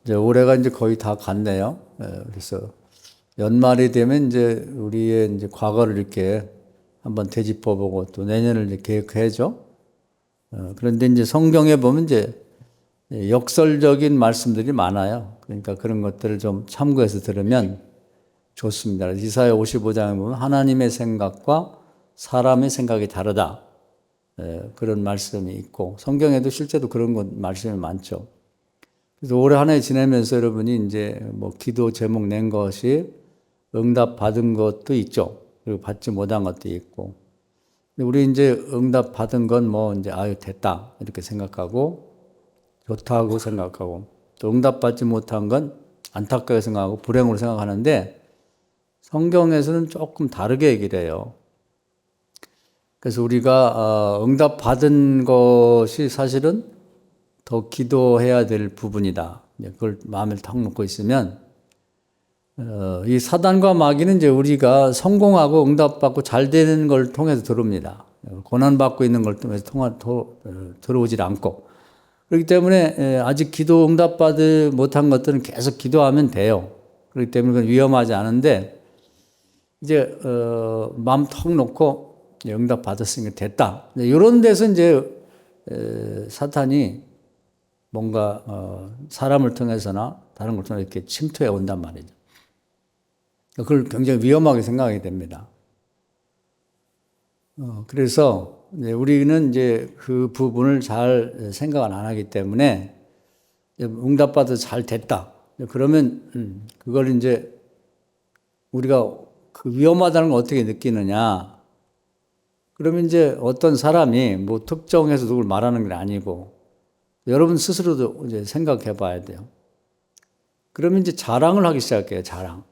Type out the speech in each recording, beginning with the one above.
이제 올해가 이제 거의 다 갔네요. 그래서 연말이 되면 이제 우리의 이제 과거를 이렇게 한번 되짚어보고 또 내년을 이제 계획해야죠. 그런데 이제 성경에 보면 이제 역설적인 말씀들이 많아요. 그러니까 그런 것들을 좀 참고해서 들으면 좋습니다. 이사야 55장에 보면 하나님의 생각과 사람의 생각이 다르다. 그런 말씀이 있고 성경에도 실제로 그런 것 말씀이 많죠. 그래서 올해 한 해 지내면서 여러분이 이제 뭐 기도 제목 낸 것이 응답 받은 것도 있죠. 그리고 받지 못한 것도 있고. 근데 우리 이제 응답 받은 건 뭐 이제 아유 됐다 이렇게 생각하고 좋다고 생각하고 또 응답 받지 못한 건 안타깝게 생각하고 불행으로 생각하는데 성경에서는 조금 다르게 얘기를 해요. 그래서 우리가 응답 받은 것이 사실은 더 기도해야 될 부분이다. 그걸 마음에 탁 놓고 있으면 이 사단과 마귀는 이제 우리가 성공하고 응답받고 잘 되는 걸 통해서 들어옵니다. 고난받고 있는 걸 통해서 들어오질 않고 그렇기 때문에 아직 기도 응답받지 못한 것들은 계속 기도하면 돼요. 그렇기 때문에 그건 위험하지 않은데 이제 마음 턱 놓고 응답 받았으니까 됐다. 이런 데서 이제 사탄이 뭔가 사람을 통해서나 다른 걸 통해서 이렇게 침투해 온단 말이죠. 그걸 굉장히 위험하게 생각하게 됩니다. 그래서 우리는 이제 그 부분을 잘 생각을 안 하기 때문에 응답받아서 잘 됐다. 그러면 그걸 이제 우리가 그 위험하다는 걸 어떻게 느끼느냐? 그러면 이제 어떤 사람이 뭐 특정해서 누굴 말하는 게 아니고 여러분 스스로도 이제 생각해 봐야 돼요. 그러면 이제 자랑을 하기 시작해요, 자랑.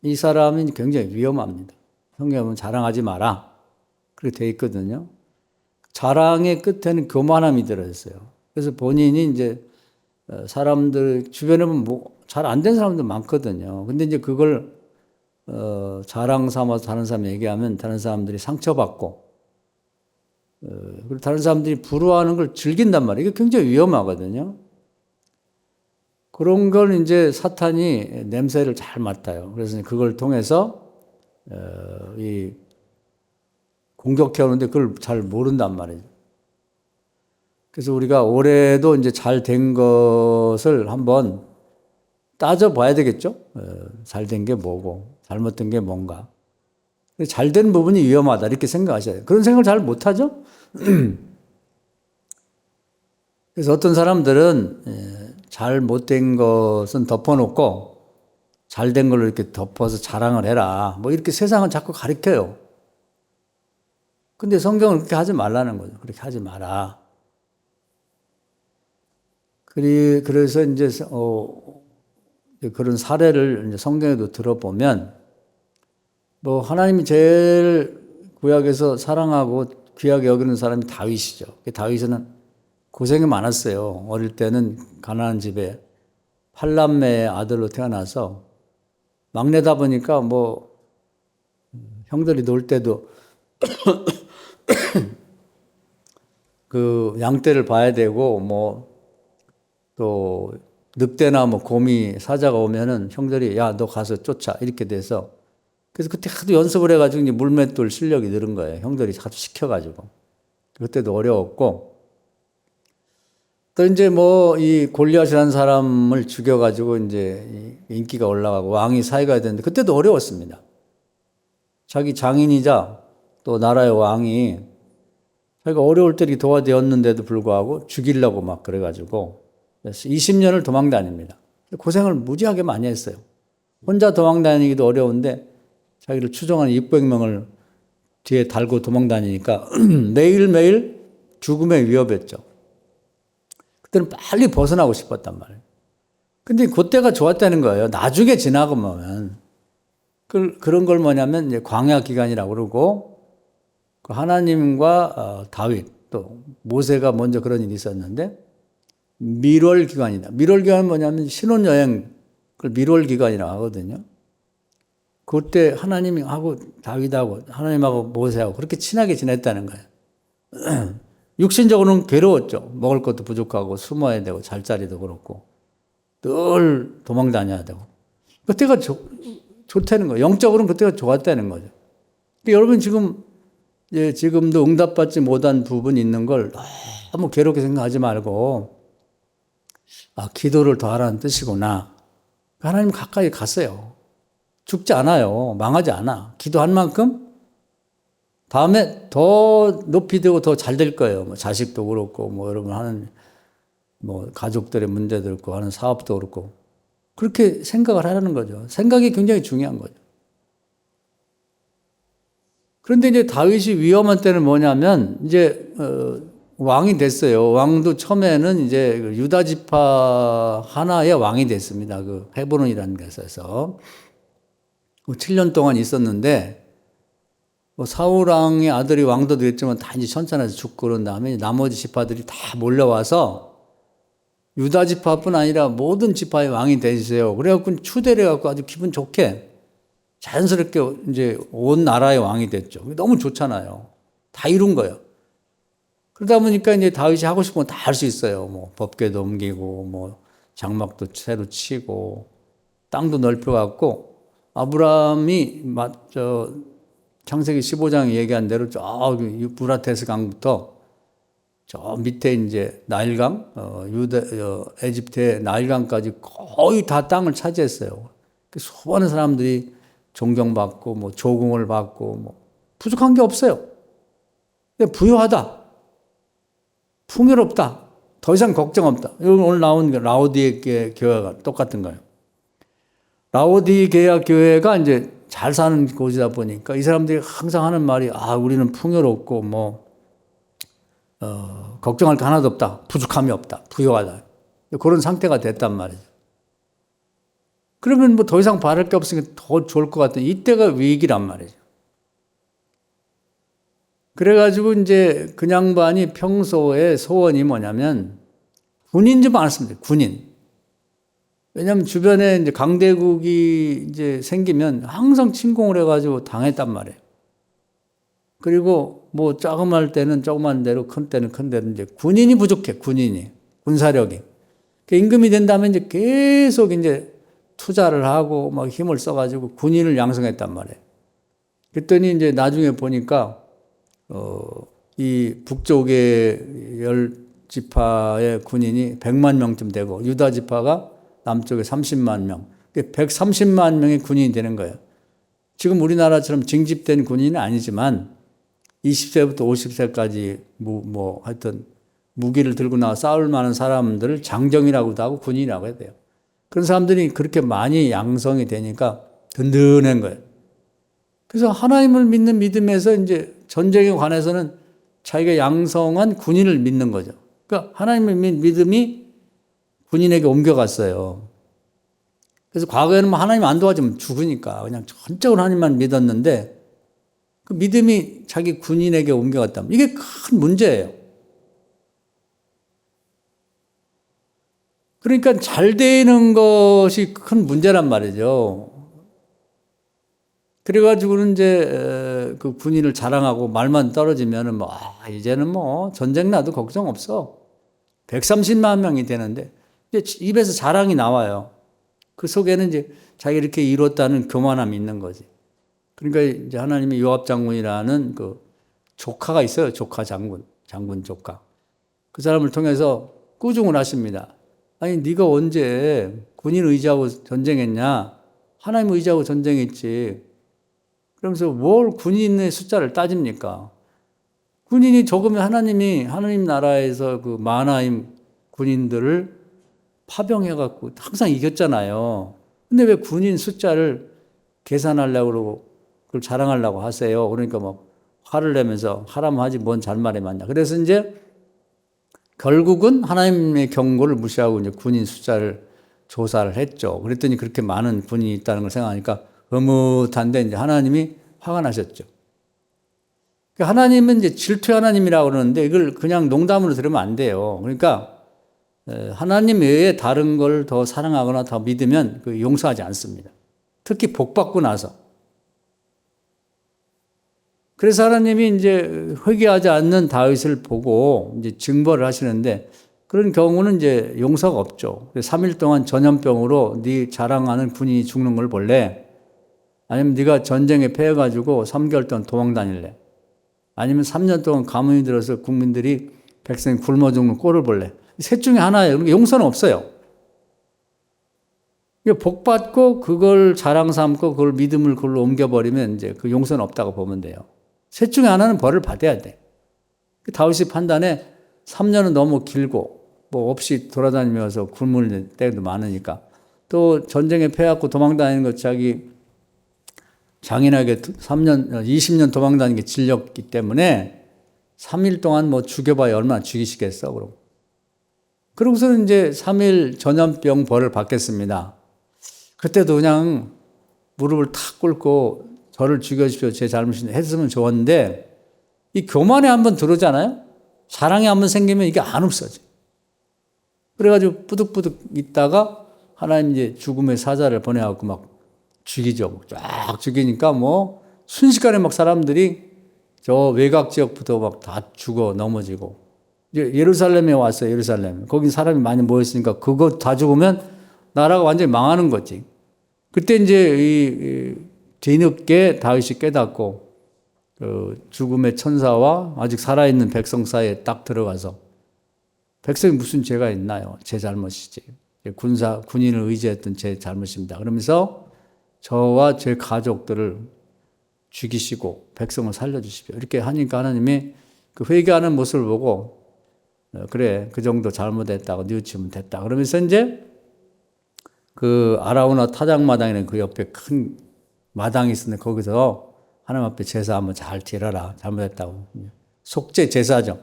이 사람이 굉장히 위험합니다. 성경에 보면 자랑하지 마라. 그렇게 돼 있거든요. 자랑의 끝에는 교만함이 들어있어요. 그래서 본인이 이제 사람들, 주변에 보면 뭐 잘 안 된 사람도 많거든요. 근데 이제 그걸 자랑 삼아서 다른 사람 얘기하면 다른 사람들이 상처받고 그리고 다른 사람들이 부러워하는 걸 즐긴단 말이에요. 이게 굉장히 위험하거든요. 그런 걸 이제 사탄이 냄새를 잘 맡아요. 그래서 그걸 통해서 이 공격해 오는데 그걸 잘 모른단 말이에요. 그래서 우리가 올해도 이제 잘 된 것을 한번 따져봐야 되겠죠? 잘 된 게 뭐고, 잘못된 게 뭔가. 잘 된 부분이 위험하다, 이렇게 생각하셔야 돼요. 그런 생각을 잘 못하죠? 그래서 어떤 사람들은 잘 못된 것은 덮어놓고 잘 된 걸로 이렇게 덮어서 자랑을 해라. 뭐 이렇게 세상은 자꾸 가르쳐요. 근데 성경은 그렇게 하지 말라는 거죠. 그렇게 하지 마라. 그래서 이제 그런 사례를 이제 성경에도 들어보면 뭐 하나님이 제일 구약에서 사랑하고 귀하게 여기는 사람이 다윗이죠. 다윗은 고생이 많았어요. 어릴 때는 가나안 집에 8남매의 아들로 태어나서 막내다 보니까 뭐 형들이 놀 때도 그 양떼를 봐야 되고 뭐 또 늑대나 뭐 곰이 사자가 오면은 형들이 야, 너 가서 쫓아 이렇게 돼서 그래서 그때 하도 연습을 해가지고 이제 물맷돌 실력이 늘은 거예요. 형들이 자주 시켜가지고 그때도 어려웠고 또 이제 뭐 이 골리앗이라는 사람을 죽여가지고 이제 인기가 올라가고 왕이 사위가 되는데 그때도 어려웠습니다. 자기 장인이자 또 나라의 왕이 자기가 어려울 때 이렇게 도와되었는데도 불구하고 죽이려고 막 그래가지고 20년을 도망 다닙니다. 고생을 무지하게 많이 했어요. 혼자 도망 다니기도 어려운데 자기를 추종하는 600명을 뒤에 달고 도망 다니니까 매일매일 죽음의 위협이었죠. 그때는 빨리 벗어나고 싶었단 말이에요. 근데 그때가 좋았다는 거예요. 나중에 지나고 보면. 그런 걸 뭐냐면 이제 광야 기간이라고 그러고 하나님과 다윗 또 모세가 먼저 그런 일이 있었는데 밀월 기간이다. 밀월 기간은 뭐냐면 신혼여행 그걸 밀월 기간이라고 하거든요. 그때 하나님하고 다윗하고 하나님하고 모세하고 그렇게 친하게 지냈다는 거예요. 육신적으로는 괴로웠죠. 먹을 것도 부족하고 숨어야 되고 잠자리도 그렇고. 늘 도망 다녀야 되고. 그때가 좋다는 거예요. 영적으로는 그때가 좋았다는 거죠. 그러니까 여러분 지금도 응답받지 못한 부분이 있는 걸 너무 괴롭게 생각하지 말고, 기도를 더 하라는 뜻이구나. 하나님 가까이 갔어요. 죽지 않아요. 망하지 않아. 기도한 만큼 다음에 더 높이 되고 더 잘 될 거예요. 뭐 자식도 그렇고, 뭐 여러분 하는 가족들의 문제도 그렇고, 하는 사업도 그렇고. 그렇게 생각을 하라는 거죠. 생각이 굉장히 중요한 거죠. 그런데 이제 다윗이 위험한 때는 뭐냐면, 이제, 왕이 됐어요. 왕도 처음에는 이제 유다 지파 하나의 왕이 됐습니다. 그 헤브론이라는 곳에서. 7년 동안 있었는데, 사울 왕의 아들이 왕도 됐지만 다 이제 천산에서 죽고 그런 다음에 나머지 지파들이 다 몰려와서 유다 지파뿐 아니라 모든 지파의 왕이 되세요. 그래갖고 추대를 해갖고 아주 기분 좋게 자연스럽게 이제 온 나라의 왕이 됐죠. 너무 좋잖아요. 다 이룬 거예요. 그러다 보니까 이제 다윗이 하고 싶은 건 다 할 수 있어요. 뭐 법궤도 옮기고, 장막도 새로 치고, 땅도 넓혀갖고, 아브라함이 창세기 15장에 얘기한 대로 저 유프라테스 강부터 저 밑에 이제 나일강, 에집트의 나일강까지 거의 다 땅을 차지했어요. 수많은 사람들이 존경받고, 조공을 받고, 부족한 게 없어요. 근데 부유하다. 풍요롭다. 더 이상 걱정 없다. 오늘 나온 라오디게 교회가 똑같은 거예요. 라오디게아 교회가 이제 잘 사는 곳이다 보니까 이 사람들이 항상 하는 말이 우리는 풍요롭고 걱정할 게 하나도 없다. 부족함이 없다. 부유하다. 그런 상태가 됐단 말이죠. 그러면 더 이상 바랄 게 없으니까 더 좋을 것 같은 이때가 위기란 말이죠. 그래가지고 이제 그 양반이 평소에 소원이 뭐냐면 군인 좀 많았으면 돼요. 군인. 왜냐하면 주변에 이제 강대국이 이제 생기면 항상 침공을 해가지고 당했단 말이에요. 그리고 조그만 때는 조그만 대로, 큰 때는 큰 대로 이제 군인이 부족해. 군사력이. 임금이 된다면 이제 계속 이제 투자를 하고 힘을 써가지고 군인을 양성했단 말이에요. 그랬더니 이제 나중에 보니까 이 북쪽의 10지파의 군인이 100만 명쯤 되고 유다 지파가 남쪽에 30만 명, 130만 명의 군인이 되는 거예요. 지금 우리나라처럼 징집된 군인은 아니지만 20세부터 50세까지 하여튼 무기를 들고 나와 싸울 만한 사람들을 장정이라고도 하고 군인이라고 해야 돼요. 그런 사람들이 그렇게 많이 양성이 되니까 든든한 거예요. 그래서 하나님을 믿는 믿음에서 이제 전쟁에 관해서는 자기가 양성한 군인을 믿는 거죠. 그러니까 하나님을 믿는 믿음이 군인에게 옮겨갔어요. 그래서 과거에는 하나님 안 도와주면 죽으니까 그냥 전적으로 하나님만 믿었는데 그 믿음이 자기 군인에게 옮겨갔다면 이게 큰 문제예요. 그러니까 잘 되는 것이 큰 문제란 말이죠. 그래가지고는 이제 그 군인을 자랑하고 말만 떨어지면은 이제는 전쟁 나도 걱정 없어. 130만 명이 되는데 이제 입에서 자랑이 나와요. 그 속에는 이제 자기 이렇게 이뤘다는 교만함이 있는 거지. 그러니까 이제 하나님의 요압 장군이라는 그 조카가 있어요. 장군 조카. 그 사람을 통해서 꾸중을 하십니다. 아니 네가 언제 군인 의지하고 전쟁했냐? 하나님 의지하고 전쟁했지. 그러면서 뭘 군인의 숫자를 따집니까? 군인이 적으면 하나님 나라에서 그 마하나임 군인들을 파병해갖고 항상 이겼잖아요. 근데 왜 군인 숫자를 계산하려고 그러고 그걸 자랑하려고 하세요? 그러니까 화를 내면서 하라면 하지 뭔 잘말이 많냐. 그래서 이제 결국은 하나님의 경고를 무시하고 이제 군인 숫자를 조사를 했죠. 그랬더니 그렇게 많은 군인이 있다는 걸 생각하니까 흐뭇한데 이제 하나님이 화가 나셨죠. 하나님은 이제 질투의 하나님이라고 그러는데 이걸 그냥 농담으로 들으면 안 돼요. 그러니까 하나님 외에 다른 걸 더 사랑하거나 더 믿으면 그 용서하지 않습니다. 특히 복 받고 나서. 그래서 하나님이 이제 회개하지 않는 다윗을 보고 이제 징벌을 하시는데 그런 경우는 이제 용서가 없죠. 3일 동안 전염병으로 네 자랑하는 군인이 죽는 걸 볼래? 아니면 네가 전쟁에 패해가지고 3개월 동안 도망 다닐래? 아니면 3년 동안 가뭄이 들어서 국민들이 백성이 굶어 죽는 꼴을 볼래? 셋 중에 하나예요. 그러니까 용서는 없어요. 복 받고 그걸 자랑 삼고 그걸 믿음을 그걸로 옮겨버리면 이제 그 용서는 없다고 보면 돼요. 셋 중에 하나는 벌을 받아야 돼. 다윗이 판단에 3년은 너무 길고 뭐 없이 돌아다니면서 굶을 때도 많으니까 또 전쟁에 패갖고 도망다니는 것 자기 장인에게 20년 도망다니는 게 질렸기 때문에 3일 동안 뭐 죽여봐야 얼마나 죽이시겠어, 그럼. 그러고서는 이제 3일 전염병 벌을 받겠습니다. 그때도 그냥 무릎을 탁 꿇고 저를 죽여주십시오. 제 잘못인데 했으면 좋았는데 이 교만에 한번 들어오잖아요? 사랑이 한번 생기면 이게 안 없어져. 그래가지고 뿌득뿌득 있다가 하나님 이제 죽음의 사자를 보내갖고 막 죽이죠. 쫙 죽이니까 뭐 순식간에 막 사람들이 저 외곽 지역부터 막 다 죽어 넘어지고 이제 예루살렘에 왔어요. 예루살렘. 거기 사람이 많이 모였으니까 그거 다 죽으면 나라가 완전히 망하는 거지. 그때 이제 이 뒤늦게 다윗이 깨닫고 그 죽음의 천사와 아직 살아있는 백성 사이에 딱 들어가서 백성이 무슨 죄가 있나요? 제 잘못이지. 군인을 의지했던 제 잘못입니다. 그러면서 저와 제 가족들을 죽이시고 백성을 살려주십시오. 이렇게 하니까 하나님이 그 회개하는 모습을 보고 그래, 그 정도 잘못했다고 뉘우치면 됐다. 그러면서 이제 그 아라우나 타작마당이라는 그 옆에 큰 마당이 있었는데 거기서 하나님 앞에 제사 한번 잘 드려라. 잘못했다고. 속죄 제사죠.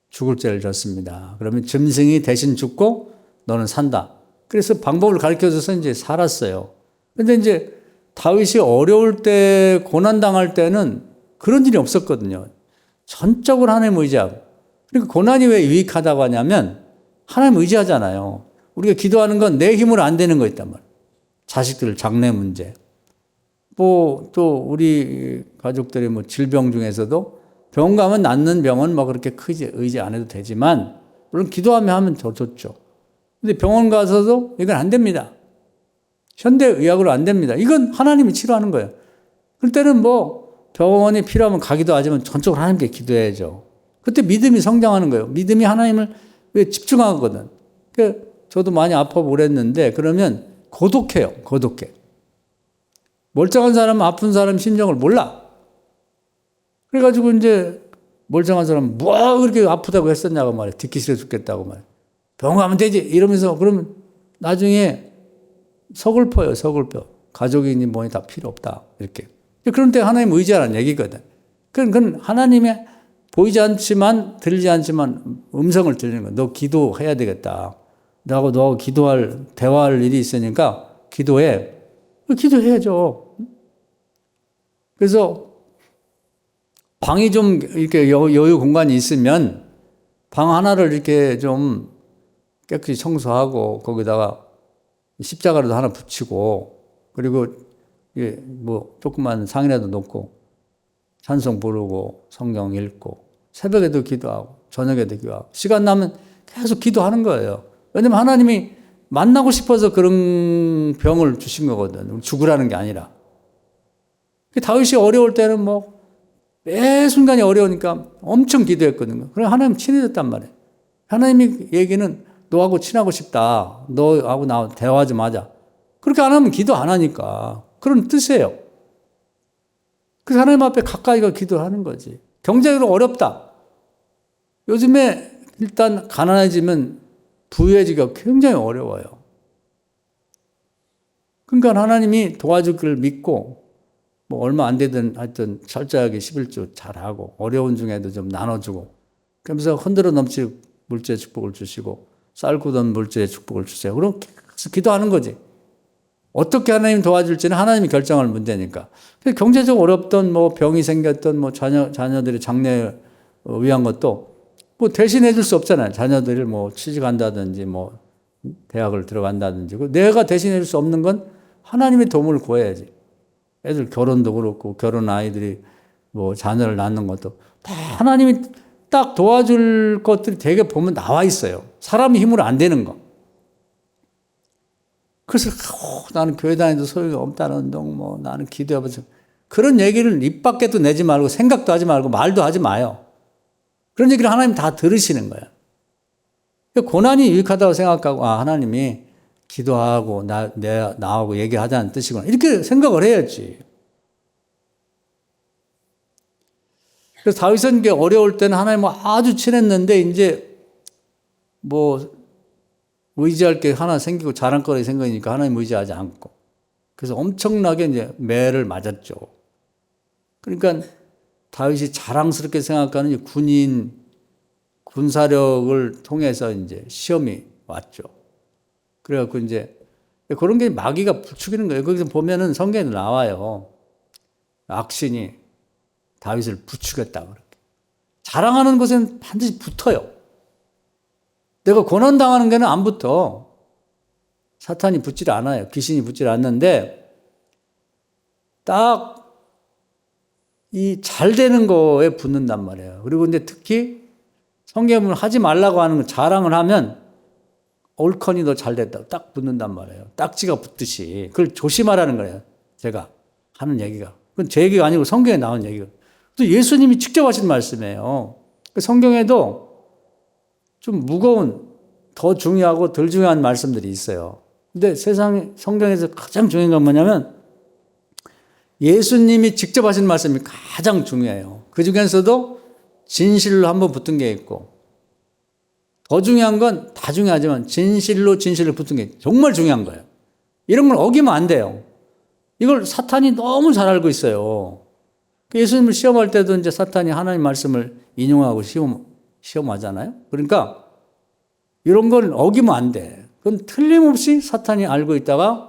죽을 죄를 졌습니다. 그러면 짐승이 대신 죽고 너는 산다. 그래서 방법을 가르쳐줘서 이제 살았어요. 근데 이제 다윗이 어려울 때, 고난당할 때는 그런 일이 없었거든요. 전적으로 하나님 의지하고. 그러니까 고난이 왜 유익하다고 하냐면 하나님 의지하잖아요. 우리가 기도하는 건 내 힘으로 안 되는 거 있단 말이에요. 자식들 장래 문제. 뭐 또 우리 가족들이 뭐 질병 중에서도 병원 가면 낫는 병은 뭐 그렇게 크지 의지 안 해도 되지만 물론 기도하며 하면 더 좋죠. 근데 병원 가서도 이건 안 됩니다. 현대의학으로 안 됩니다. 이건 하나님이 치료하는 거예요. 그럴 때는 뭐 병원이 필요하면 가기도 하지만 전적으로 하나님께 기도해야죠. 그때 믿음이 성장하는 거예요. 믿음이 하나님을 왜 집중하거든. 그러니까 저도 많이 아파 그랬는데 그러면 고독해요. 고독해. 멀쩡한 사람은 아픈 사람 심정을 몰라. 그래가지고 이제 멀쩡한 사람은 뭐 그렇게 아프다고 했었냐고 말이야. 듣기 싫어 죽겠다고 말이야. 병원 가면 되지. 이러면서 그러면 나중에 서글퍼요. 서글퍼. 가족이니 뭐니 다 필요 없다. 이렇게. 그런 때 하나님 의지하라는 얘기거든. 그건 하나님의 보이지 않지만 들리지 않지만 음성을 들리는 거야. 너 기도해야 되겠다. 나하고 너 대화할 일이 있으니까 기도해. 기도해야죠. 그래서 방이 좀 이렇게 여유 공간이 있으면 방 하나를 이렇게 좀 깨끗이 청소하고 거기다가 십자가라도 하나 붙이고 그리고 뭐 조그만 상이라도 놓고 찬송 부르고 성경 읽고 새벽에도 기도하고 저녁에도 기도하고 시간 나면 계속 기도하는 거예요. 왜냐면 하나님이 만나고 싶어서 그런 병을 주신 거거든. 죽으라는 게 아니라. 다윗이 어려울 때는 뭐 매 순간이 어려우니까 엄청 기도했거든요. 그럼 하나님 친해졌단 말이에요. 하나님이 얘기는 너하고 친하고 싶다. 너하고 나 대화 좀 하자. 그렇게 안 하면 기도 안 하니까. 그런 뜻이에요. 그래서 하나님 앞에 가까이가 기도하는 거지. 경제적으로 어렵다. 요즘에 일단 가난해지면 부유해지기가 굉장히 어려워요. 그러니까 하나님이 도와줄 걸 믿고 뭐 얼마 안 되든 하여튼 철저하게 11조 잘하고 어려운 중에도 좀 나눠주고 그러면서 흔들어 넘칠 물질의 축복을 주시고 쌀고던 물질의 축복을 주세요. 그럼 계속 기도하는 거지. 어떻게 하나님 도와줄지는 하나님이 결정할 문제니까. 경제적으로 어렵던 뭐 병이 생겼던 뭐 자녀들이 장래에 위한 것도 뭐 대신해 줄 수 없잖아요. 자녀들을 뭐 취직한다든지 뭐 대학을 들어간다든지. 내가 대신해 줄 수 없는 건 하나님의 도움을 구해야지. 애들 결혼도 그렇고 결혼 아이들이 뭐 자녀를 낳는 것도 다 하나님이 딱 도와줄 것들이 되게 보면 나와 있어요. 사람이 힘으로 안 되는 거. 그래서 나는 교회 다니도 소용이 없다는 운동, 뭐 나는 기도해보자. 그런 얘기를 입 밖에도 내지 말고 생각도 하지 말고 말도 하지 마요. 그런 얘기를 하나님 다 들으시는 거예요. 고난이 유익하다고 생각하고 하나님이 기도하고 나하고 얘기하자는 뜻이구나. 이렇게 생각을 해야지. 그래서 다윗은 어려울 때는 하나님과 아주 친했는데 이제 뭐 의지할 게 하나 생기고 자랑거리 생기니까 하나님 의지하지 않고 그래서 엄청나게 이제 매를 맞았죠. 그러니까 다윗이 자랑스럽게 생각하는 군사력을 통해서 이제 시험이 왔죠. 그래갖고 이제 그런 게 마귀가 부추기는 거예요. 거기서 보면은 성경에 나와요. 악신이 다윗을 부추겼다 그렇게. 자랑하는 것은 반드시 붙어요. 내가 고난 당하는 게는 안 붙어. 사탄이 붙질 않아요. 귀신이 붙질 않는데 딱 이 잘 되는 거에 붙는단 말이에요. 그리고 이제 특히 성경을 하지 말라고 하는 거 자랑을 하면 옳거니 너 잘 됐다고 딱 붙는단 말이에요. 딱지가 붙듯이. 그걸 조심하라는 거예요. 제가 하는 얘기가. 그건 제 얘기가 아니고 성경에 나온 얘기가. 또 예수님이 직접 하신 말씀이에요. 성경에도 좀 무거운, 더 중요하고 덜 중요한 말씀들이 있어요. 근데 성경에서 가장 중요한 건 뭐냐면 예수님이 직접 하신 말씀이 가장 중요해요. 그 중에서도 진실로 한번 붙은 게 있고 더 중요한 건 다 중요하지만 진실로 붙은 게 정말 중요한 거예요. 이런 걸 어기면 안 돼요. 이걸 사탄이 너무 잘 알고 있어요. 예수님을 시험할 때도 이제 사탄이 하나님 말씀을 인용하고 시험하잖아요. 그러니까 이런 걸 어기면 안 돼. 그건 틀림없이 사탄이 알고 있다가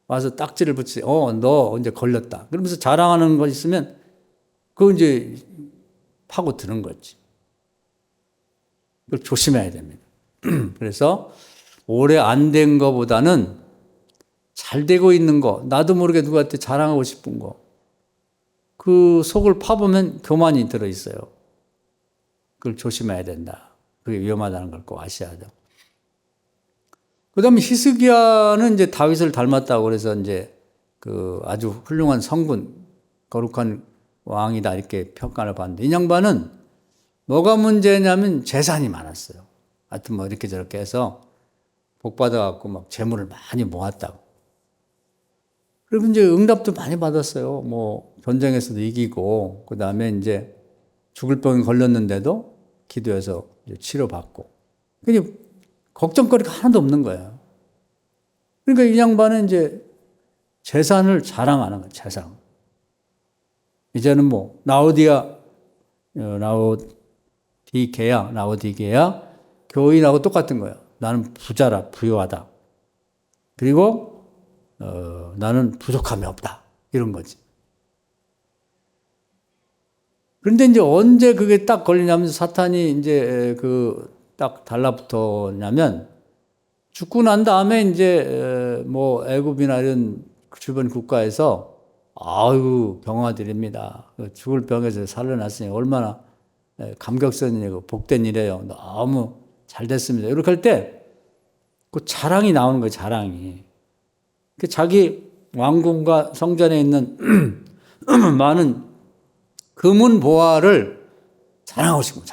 와서 딱지를 붙이지. 너 이제 걸렸다. 그러면서 자랑하는 거 있으면 그거 이제 파고 드는 거지. 그걸 조심해야 됩니다. 그래서 오래 안 된 거보다는 잘 되고 있는 거, 나도 모르게 누구한테 자랑하고 싶은 거, 그 속을 파보면 교만이 들어있어요. 그걸 조심해야 된다. 그게 위험하다는 걸 꼭 아셔야 돼요. 그 다음에 히스기야는 이제 다윗을 닮았다고 그래서 이제 그 아주 훌륭한 성군, 거룩한 왕이다 이렇게 평가를 받는데 이 양반은 뭐가 문제냐면 재산이 많았어요. 하여튼 뭐 이렇게 저렇게 해서 복 받아갖고 막 재물을 많이 모았다고. 그리고 이제 응답도 많이 받았어요. 뭐 전쟁에서도 이기고 그 다음에 이제 죽을 병에 걸렸는데도 기도해서 이제 치료받고. 그러니까 걱정거리가 하나도 없는 거예요. 그러니까 이 양반은 이제 재산을 자랑하는 거예요. 재산. 이제는 뭐 라오디게야 교인하고 똑같은 거예요. 나는 부자라 부유하다. 그리고 나는 부족함이 없다. 이런 거지. 그런데 이제 언제 그게 딱 걸리냐면 사탄이 이제 딱 달라붙었냐면 죽고 난 다음에 이제 뭐 애굽이나 이런 주변 국가에서 아유 병화드립니다. 죽을 병에서 살려놨으니 얼마나 감격스러운 복된 일이에요. 너무 잘 됐습니다. 이렇게 할 때 그 자랑이 나오는 거예요. 자랑이. 자기 왕궁과 성전에 있는 많은 금은 보화를 자랑하고 싶고.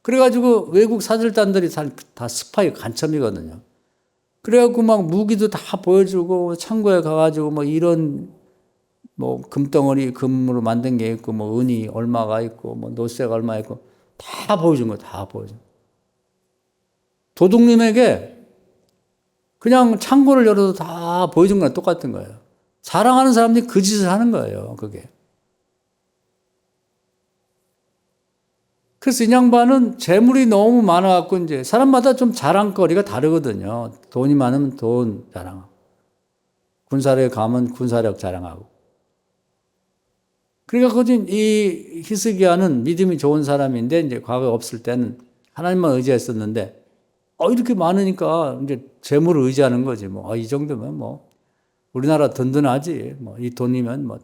그래가지고 외국 사절단들이 다 스파이 간첩이거든요. 그래갖고 막 무기도 다 보여주고 창고에 가가지고 뭐 이런 뭐 금덩어리 금으로 만든 게 있고 뭐 은이 얼마가 있고 뭐 노쇠가 얼마 있고 다 보여준 거예요. 다 보여준. 도둑님에게 그냥 창고를 열어도 다 보여준 거랑 똑같은 거예요. 자랑하는 사람들이 그 짓을 하는 거예요. 그게. 그래서 이 양반은 재물이 너무 많아갖고 이제 사람마다 좀 자랑거리가 다르거든요. 돈이 많으면 돈 자랑하고, 군사력에 가면 군사력 자랑하고. 그러니까 이 히스기야는 믿음이 좋은 사람인데 이제 과거에 없을 때는 하나님만 의지했었는데 이렇게 많으니까 이제 재물을 의지하는 거지. 뭐 이 정도면 뭐 우리나라 든든하지. 뭐 이 돈이면 뭐.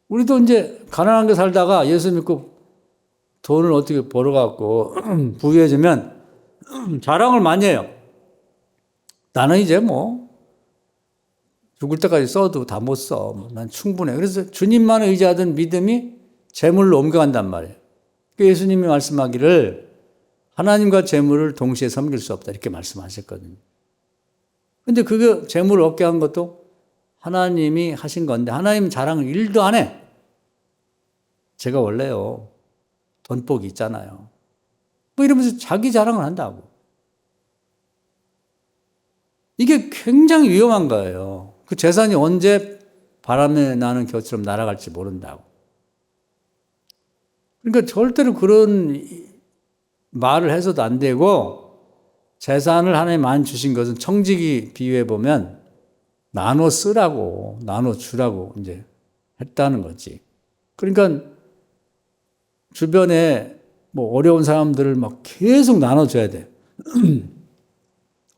우리도 이제 가난하게 살다가 예수 믿고 돈을 어떻게 벌어갖고 부유해지면 자랑을 많이 해요. 나는 이제 뭐 죽을 때까지 써도 다 못 써. 난 충분해. 그래서 주님만 의지하던 믿음이 재물로 옮겨간단 말이에요. 예수님이 말씀하기를 하나님과 재물을 동시에 섬길 수 없다 이렇게 말씀하셨거든요. 근데 그게 재물을 얻게 한 것도 하나님이 하신 건데 하나님 자랑을 1도 안 해. 제가 원래요 돈복이 있잖아요. 뭐 이러면서 자기 자랑을 한다고. 이게 굉장히 위험한 거예요. 그 재산이 언제 바람에 나는 겨처럼 날아갈지 모른다고. 그러니까 절대로 그런 말을 해서도 안 되고 재산을 하나님 많이 주신 것은 청지기 비유해 보면 나눠 쓰라고 나눠 주라고 이제 했다는 거지. 그러니까 주변에 뭐 어려운 사람들을 막 계속 나눠줘야 돼.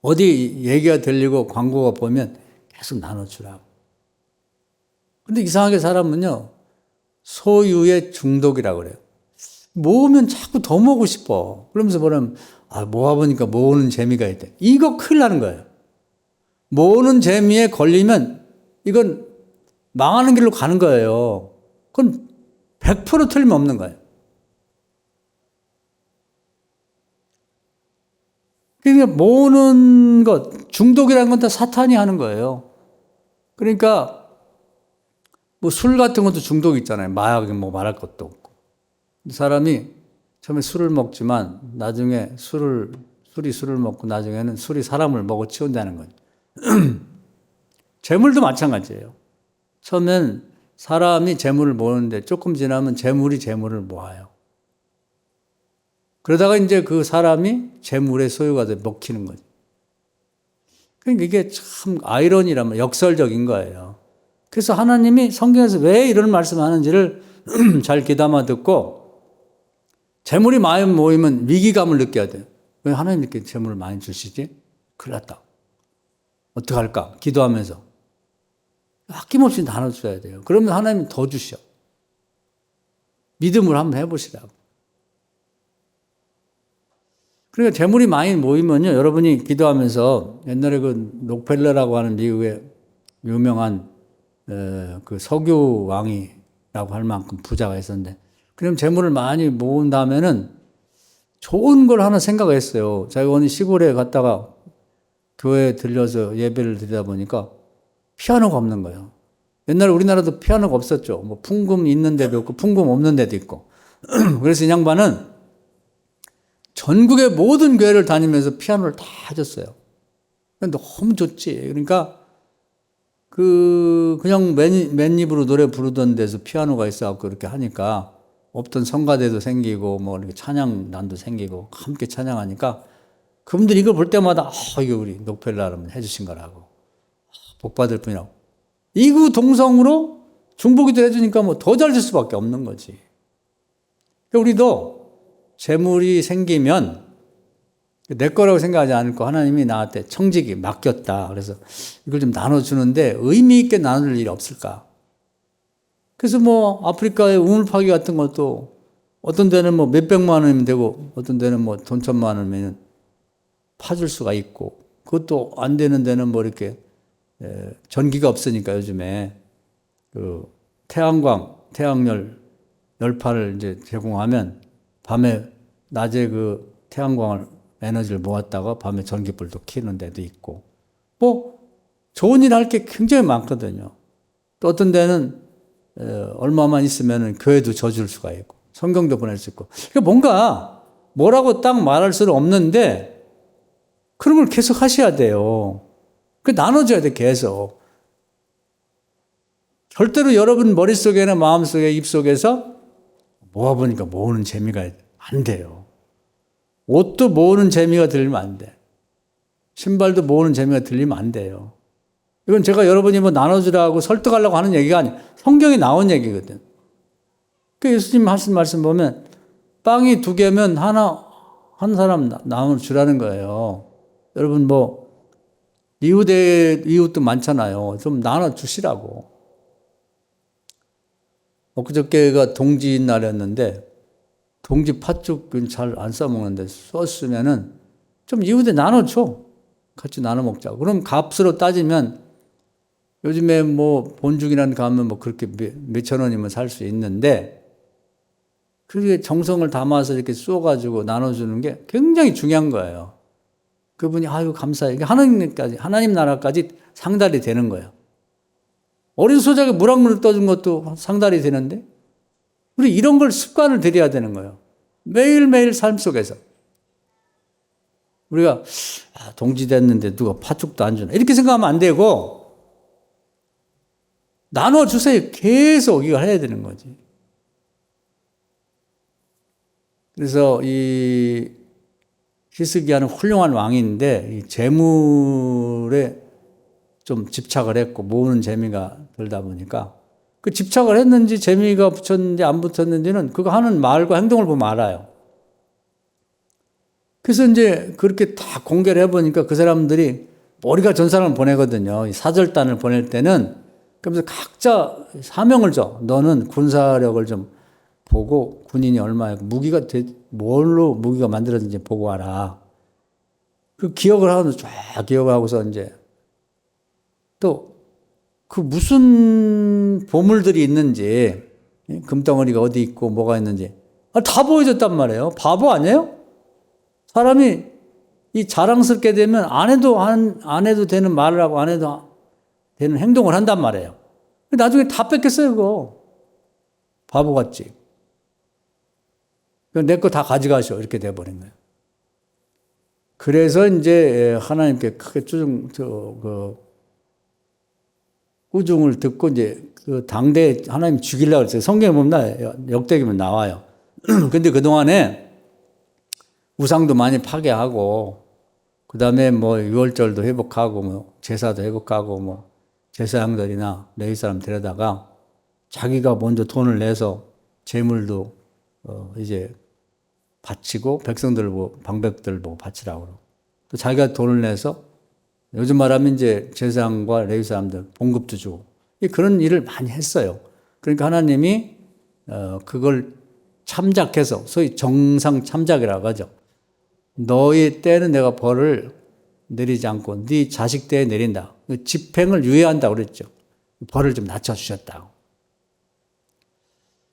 어디 얘기가 들리고 광고가 보면 계속 나눠주라고. 근데 이상하게 사람은요 소유의 중독이라고 그래요. 모으면 자꾸 더 모으고 싶어. 그러면서 뭐냐면 모아보니까 모으는 재미가 있대. 이거 큰일 나는 거예요. 모으는 재미에 걸리면 이건 망하는 길로 가는 거예요. 그건 100% 틀림없는 거예요. 그러니까 모으는 것, 중독이라는 건 다 사탄이 하는 거예요. 그러니까 뭐 술 같은 것도 중독 있잖아요. 마약이 뭐 말할 것도 없고. 사람이 처음에 술을 먹지만 나중에 술이 술을 먹고 나중에는 술이 사람을 먹어 치운다는 거죠. 재물도 마찬가지예요. 처음엔 사람이 재물을 모으는데 조금 지나면 재물이 재물을 모아요. 그러다가 이제 그 사람이 재물의 소유가 돼 먹히는 거죠. 그러니까 이게 참 아이러니라면 역설적인 거예요. 그래서 하나님이 성경에서 왜 이런 말씀하는지를 잘 귀담아 듣고 재물이 많이 모이면 위기감을 느껴야 돼요. 왜 하나님 이렇게 재물을 많이 주시지? 큰일 났다. 어떡할까? 기도하면서. 아낌없이 나눠줘야 돼요. 그러면 하나님이 더 주셔. 믿음으로 한번 해보시라고. 그러니까 재물이 많이 모이면요. 여러분이 기도하면서 옛날에 그 록펠러라고 하는 미국의 유명한 그 석유 왕이라고 할 만큼 부자가 있었는데 그럼 재물을 많이 모은다면은 좋은 걸 하나 생각했어요. 자기가 어느 시골에 갔다가 교회에 들려서 예배를 드리다 보니까 피아노가 없는 거예요. 옛날에 우리나라도 피아노가 없었죠. 뭐 풍금 있는 데도 있고 풍금 없는 데도 있고. 그래서 이 양반은 전국의 모든 교회를 다니면서 피아노를 다 해줬어요. 너무 좋지. 그러니까 그냥 맨입으로 노래 부르던 데서 피아노가 있어갖고 이렇게 하니까 없던 성가대도 생기고 뭐 이렇게 찬양단도 생기고 함께 찬양하니까 그분들이 이걸 볼 때마다 이게 우리 록펠러 여러분 해주신 거라고 복 받을 뿐이라고 이구동성으로 중보기도 해주니까 뭐 더 잘 될 수밖에 없는 거지. 우리도 재물이 생기면 내 거라고 생각하지 않고 하나님이 나한테 청지기 맡겼다. 그래서 이걸 좀 나눠주는데 의미 있게 나눌 일이 없을까? 그래서 뭐 아프리카의 우물 파기 같은 것도 어떤 데는 뭐 몇백만 원이면 되고 어떤 데는 뭐 돈 1,000만 원이면 파줄 수가 있고 그것도 안 되는 데는 뭐 이렇게 전기가 없으니까 요즘에 그 열파를 이제 제공하면 밤에 낮에 그 태양광을 에너지를 모았다가 밤에 전기불도 켜는 데도 있고 뭐 좋은 일 할 게 굉장히 많거든요. 또 어떤 데는 얼마만 있으면 교회도 져줄 수가 있고 성경도 보낼 수 있고 그러니까 뭔가 뭐라고 딱 말할 수는 없는데 그런 걸 계속 하셔야 돼요. 그 나눠줘야 돼 계속. 절대로 여러분 머릿속에나 마음속에 입속에서 모아보니까 모으는 재미가 안 돼요. 옷도 모으는 재미가 들리면 안 돼. 신발도 모으는 재미가 들리면 안 돼요. 이건 제가 여러분이 뭐 나눠주라고 설득하려고 하는 얘기가 아니에요. 성경에 나온 얘기거든. 그 예수님 하신 말씀 보면 빵이 2개면 한 사람 나눠주라는 거예요. 여러분 뭐 이웃도 많잖아요. 좀 나눠주시라고. 엊그저께가 동지 날이었는데 동지 팥죽은 잘 안 싸먹는데 썼으면은 좀 이웃에 나눠줘. 같이 나눠 먹자. 그럼 값으로 따지면 요즘에 뭐 본죽이라는 거 하면 뭐 그렇게 몇천 원이면 살 수 있는데 그게 정성을 담아서 이렇게 쏘가지고 나눠주는 게 굉장히 중요한 거예요. 그분이 아유 감사해. 하나님 나라까지 상달이 되는 거예요. 어린 소작에 물 한 그릇 떠준 것도 상달이 되는데 우리 이런 걸 습관을 들여야 되는 거예요. 매일매일 삶 속에서. 우리가 동지 됐는데 누가 팥죽도 안 주나 이렇게 생각하면 안 되고 나눠주세요. 계속 이걸 해야 되는 거지. 그래서 이 히스기야는 훌륭한 왕인데 이 재물에 좀 집착을 했고 모으는 재미가 들다 보니까 그 집착을 했는지 재미가 붙였는지 안 붙였는지는 그거 하는 말과 행동을 보면 알아요. 그래서 이제 그렇게 다 공개를 해보니까 그 사람들이 머리가 전 사람을 보내거든요. 이 사절단을 보낼 때는 그러면서 각자 사명을 줘. 너는 군사력을 좀 보고 군인이 얼마야 무기가 뭘로 무기가 만들어진지 보고 와라. 그 기억을 하면서 쫙 기억을 하고서 이제 또 그 무슨 보물들이 있는지 금덩어리가 어디 있고 뭐가 있는지 다 보여줬단 말이에요. 바보 아니에요? 사람이 이 자랑스럽게 되면 안 해도 되는 말을 하고 안 해도 되는 행동을 한단 말이에요. 나중에 다 뺏겼어요, 그거. 바보같이. 내 거 다 가져가셔. 이렇게 돼버린 거예요. 그래서 이제 하나님께 크게 꾸중을 듣고 이제 그 당대에 하나님 죽이려고 했어요. 성경에 보면 역대기면 나와요. 근데 그동안에 우상도 많이 파괴하고, 그 다음에 뭐 유월절도 회복하고, 뭐 제사도 회복하고, 뭐 제사장들이나 레위 사람 데려다가 자기가 먼저 돈을 내서 재물도 이제 바치고 백성들 보고 방백들 보고 바치라고 그러고 또 자기가 돈을 내서 요즘 말하면 이제 제사장과 레위 사람들 봉급도 주고 그런 일을 많이 했어요. 그러니까 하나님이 그걸 참작해서 소위 정상 참작이라고 하죠. 너의 때는 내가 벌을 내리지 않고 네 자식 때에 내린다. 집행을 유예한다고 그랬죠. 벌을 좀 낮춰주셨다고.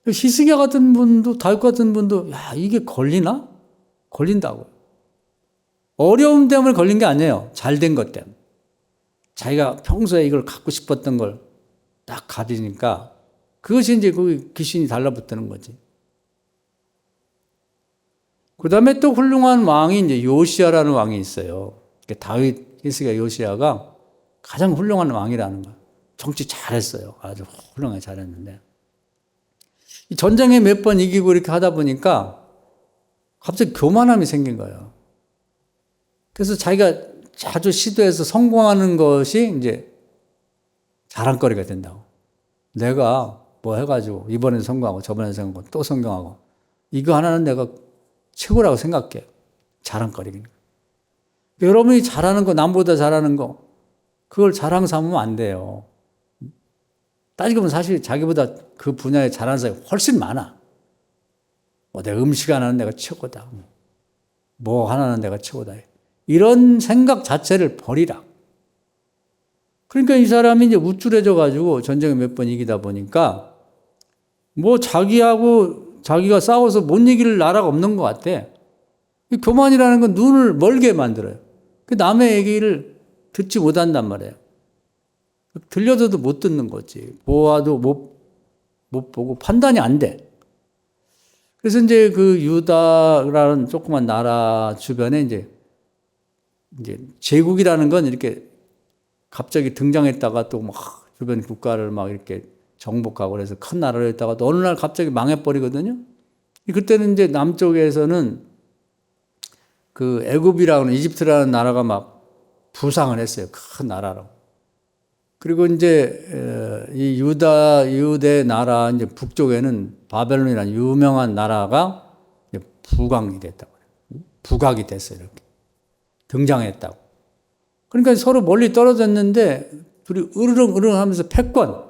히스기야 같은 분도 다윗 같은 분도 야 이게 걸리나? 걸린다고요. 어려움 때문에 걸린 게 아니에요. 잘된 것 때문에. 자기가 평소에 이걸 갖고 싶었던 걸 딱 가지니까 그것이 이제 그 귀신이 달라붙는 거지. 그 다음에 또 훌륭한 왕이 이제 요시야라는 왕이 있어요. 다윗, 히스기야, 요시야가 가장 훌륭한 왕이라는 거예요. 정치 잘했어요. 아주 훌륭하게 잘했는데. 전쟁에 몇 번 이기고 이렇게 하다 보니까 갑자기 교만함이 생긴 거예요. 그래서 자기가 자주 시도해서 성공하는 것이 이제 자랑거리가 된다고. 내가 뭐 해가지고 이번엔 성공하고 저번엔 성공하고 또 성공하고 이거 하나는 내가 최고라고 생각해. 자랑거리니까. 여러분이 잘하는 거, 남보다 잘하는 거, 그걸 자랑 삼으면 안 돼요. 따지고 보면 사실 자기보다 그 분야에 잘하는 사람이 훨씬 많아. 내 음식 하나는 내가 최고다. 뭐 하나는 내가 최고다. 이런 생각 자체를 버리라. 그러니까 이 사람이 이제 우쭐해져 가지고 전쟁을 몇 번 이기다 보니까 뭐 자기가 싸워서 못 이길 나라가 없는 것 같아. 이 교만이라는 건 눈을 멀게 만들어요. 남의 얘기를 듣지 못한단 말이에요. 들려줘도 못 듣는 거지. 보아도 못 보고 판단이 안 돼. 그래서 이제 그 유다라는 조그만 나라 주변에 이제 제국이라는 건 이렇게 갑자기 등장했다가 또 막 주변 국가를 막 이렇게 정복하고 그래서 큰 나라를 했다가 또 어느 날 갑자기 망해버리거든요. 그때는 이제 남쪽에서는 그 애굽이라는 이집트라는 나라가 막 부상을 했어요. 큰 나라로. 그리고 이제 이 유대 나라 이제 북쪽에는 바벨론이라는 유명한 나라가 이제 부강이 됐다고 그래요. 부각이 됐어요. 이렇게 등장했다고. 그러니까 서로 멀리 떨어졌는데 둘이 으르렁 하면서 패권.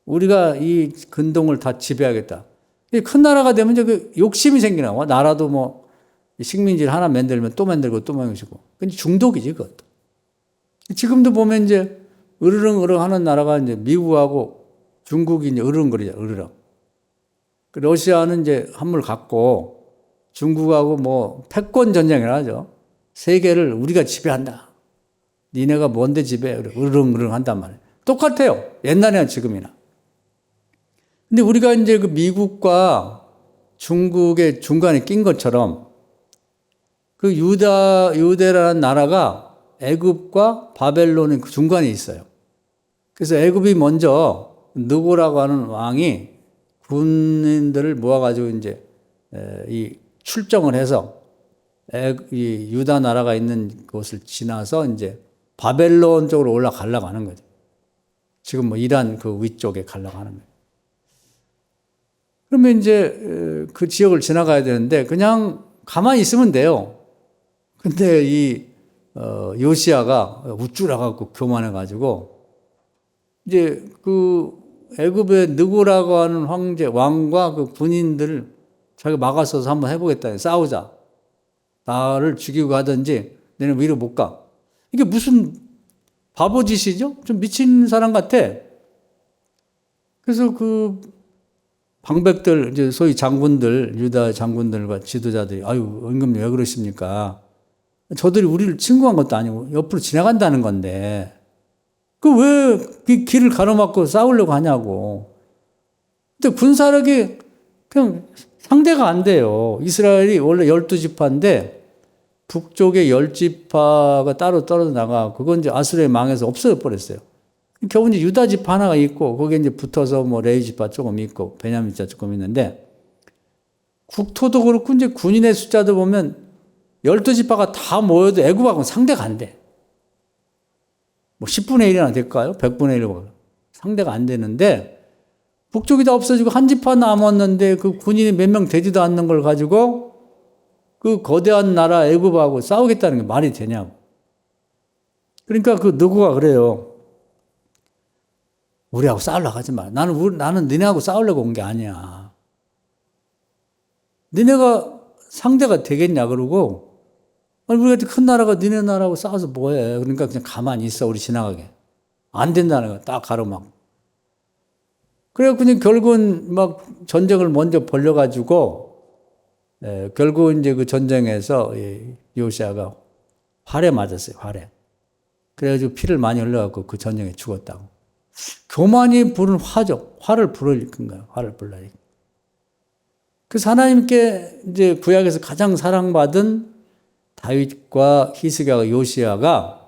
우리가 이 근동을 다 지배하겠다. 큰 나라가 되면 이제 그 욕심이 생기나 와. 나라도 뭐 식민지를 하나 만들면 또 만들고 또 만들고. 근데 중독이지, 그것도. 지금도 보면 이제 으르렁으르렁 하는 나라가 이제 미국하고 중국이 이제 으르렁거리죠, 으르렁. 러시아는 이제 한물 갖고 중국하고 뭐 패권 전쟁이라 하죠. 세계를 우리가 지배한다. 니네가 뭔데 지배해? 으르렁으르렁 한단 말이에요. 똑같아요. 옛날이나 지금이나. 근데 우리가 이제 그 미국과 중국의 중간에 낀 것처럼 그 유대라는 나라가 애굽과 바벨론의 그 중간에 있어요. 그래서 애굽이 먼저 느고라고 하는 왕이 군인들을 모아가지고 이제 이 출정을 해서 이 유다 나라가 있는 곳을 지나서 이제 바벨론 쪽으로 올라가려고 하는 거죠. 지금 뭐 이란 그 위쪽에 가려고 하는 거예요. 그러면 이제 그 지역을 지나가야 되는데 그냥 가만히 있으면 돼요. 근데 이 요시야가 우쭐해갖고 교만해가지고 이제 그 애굽의 느고라고 하는 황제 왕과 그 군인들을 자기가 막아서서 한번 해보겠다. 싸우자. 나를 죽이고 가든지 너는 위로 못 가. 이게 무슨 바보짓이죠? 좀 미친 사람 같아. 그래서 그 방백들, 이제 소위 장군들, 유다 장군들과 지도자들이, 아유, 임금님 왜 그러십니까? 저들이 우리를 침공한 것도 아니고 옆으로 지나간다는 건데, 그 왜 길을 가로막고 싸우려고 하냐고. 근데 군사력이 그냥 상대가 안 돼요. 이스라엘이 원래 12지파인데, 북쪽에 10지파가 따로 떨어져 나가, 그건 이제 아수르에 망해서 없어져 버렸어요. 겨우 이제 유다 지파 하나가 있고, 거기에 이제 붙어서 뭐 레위 지파 조금 있고, 베냐민 지파 조금 있는데, 국토도 그렇고, 이제 군인의 숫자도 보면 12지파가 다 모여도 애굽하고는 상대가 안 돼. 뭐 10분의 1이나 될까요? 100분의 1. 상대가 안 되는데, 북쪽이 다 없어지고 한 지파 남았는데 그 군인이 몇 명 되지도 않는 걸 가지고 그 거대한 나라 애굽하고 싸우겠다는 게 말이 되냐고. 그러니까 그 누구가 그래요. 우리하고 싸우려고 하지 마. 나는 너네하고 싸우려고 온 게 아니야. 너네가 상대가 되겠냐 그러고, 아니 우리가 큰 나라가 너네 나라하고 싸워서 뭐해. 그러니까 그냥 가만히 있어. 우리 지나가게. 안 된다는 거야. 딱 가로막고. 그래갖고 그냥 결국은 막 전쟁을 먼저 벌려가지고, 결국 이제 그 전쟁에서 요시야가 활에 맞았어요. 활에. 그래가지고 피를 많이 흘려갖고 그 전쟁에 죽었다고. 교만이 부른 화죠. 화를 불어일으킨 거예요. 화를 불러일으킨. 그래서 하나님께 이제 구약에서 가장 사랑받은 다윗과 히스기야가 요시야가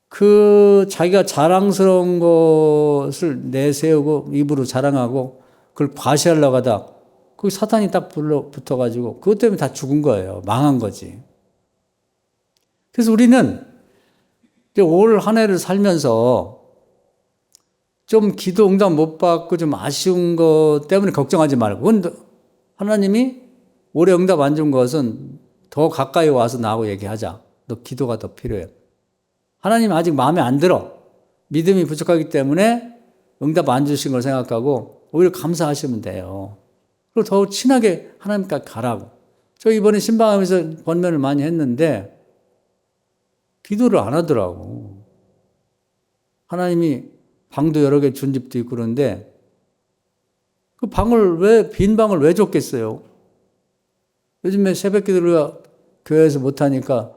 그 자기가 자랑스러운 것을 내세우고 입으로 자랑하고 그걸 과시하려고 하다 그 사탄이 딱 붙어가지고 그것 때문에 다 죽은 거예요. 망한 거지. 그래서 우리는 올 한 해를 살면서 좀 기도 응답 못 받고 좀 아쉬운 것 때문에 걱정하지 말고, 하나님이 올해 응답 안 준 것은 더 가까이 와서 나하고 얘기하자. 너 기도가 더 필요해. 하나님 아직 마음에 안 들어. 믿음이 부족하기 때문에 응답 안 주신 걸 생각하고 오히려 감사하시면 돼요. 그리고 더 친하게 하나님께 가라고. 저 이번에 신방하면서 번면을 많이 했는데 기도를 안 하더라고. 하나님이 방도 여러 개 준 집도 있고 그런데 그 빈 방을 왜 줬겠어요? 요즘에 새벽 기도를 교회에서 못하니까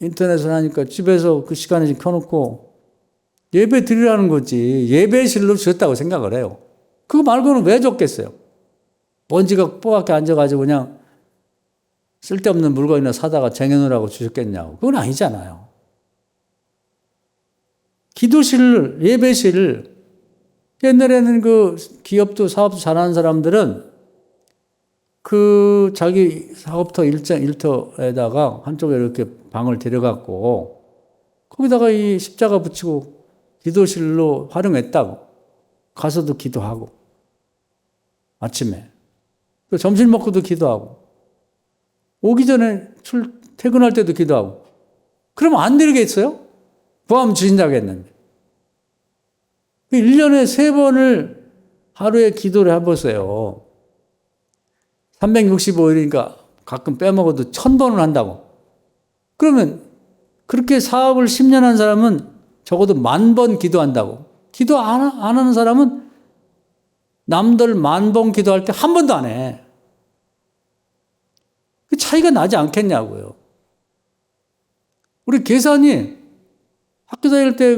인터넷을 하니까 집에서 그 시간에 켜놓고 예배 드리라는 거지. 예배실로 줬다고 생각을 해요. 그거 말고는 왜 줬겠어요? 먼지가 뽀얗게 앉아가지고 그냥 쓸데없는 물건이나 사다가 쟁여놓으라고 주셨겠냐고. 그건 아니잖아요. 기도실, 예배실, 옛날에는 그 기업도 사업도 잘하는 사람들은 그 자기 사업터 일터에다가 한쪽에 이렇게 방을 데려갔고 거기다가 이 십자가 붙이고 기도실로 활용했다고. 가서도 기도하고 아침에 또 점심 먹고도 기도하고 오기 전에 퇴근할 때도 기도하고. 그러면 안 되겠어요? 구하면 주신다고 했는데. 1년에 3번을 하루에 기도를 해보세요. 365일이니까 가끔 빼먹어도 1000번을 한다고. 그러면 그렇게 사업을 10년 한 사람은 적어도 10,000번 기도한다고. 기도 안 하는 사람은 남들 10,000번 기도할 때 한 번도 안 해. 그 차이가 나지 않겠냐고요. 우리 계산이 학교 다닐 때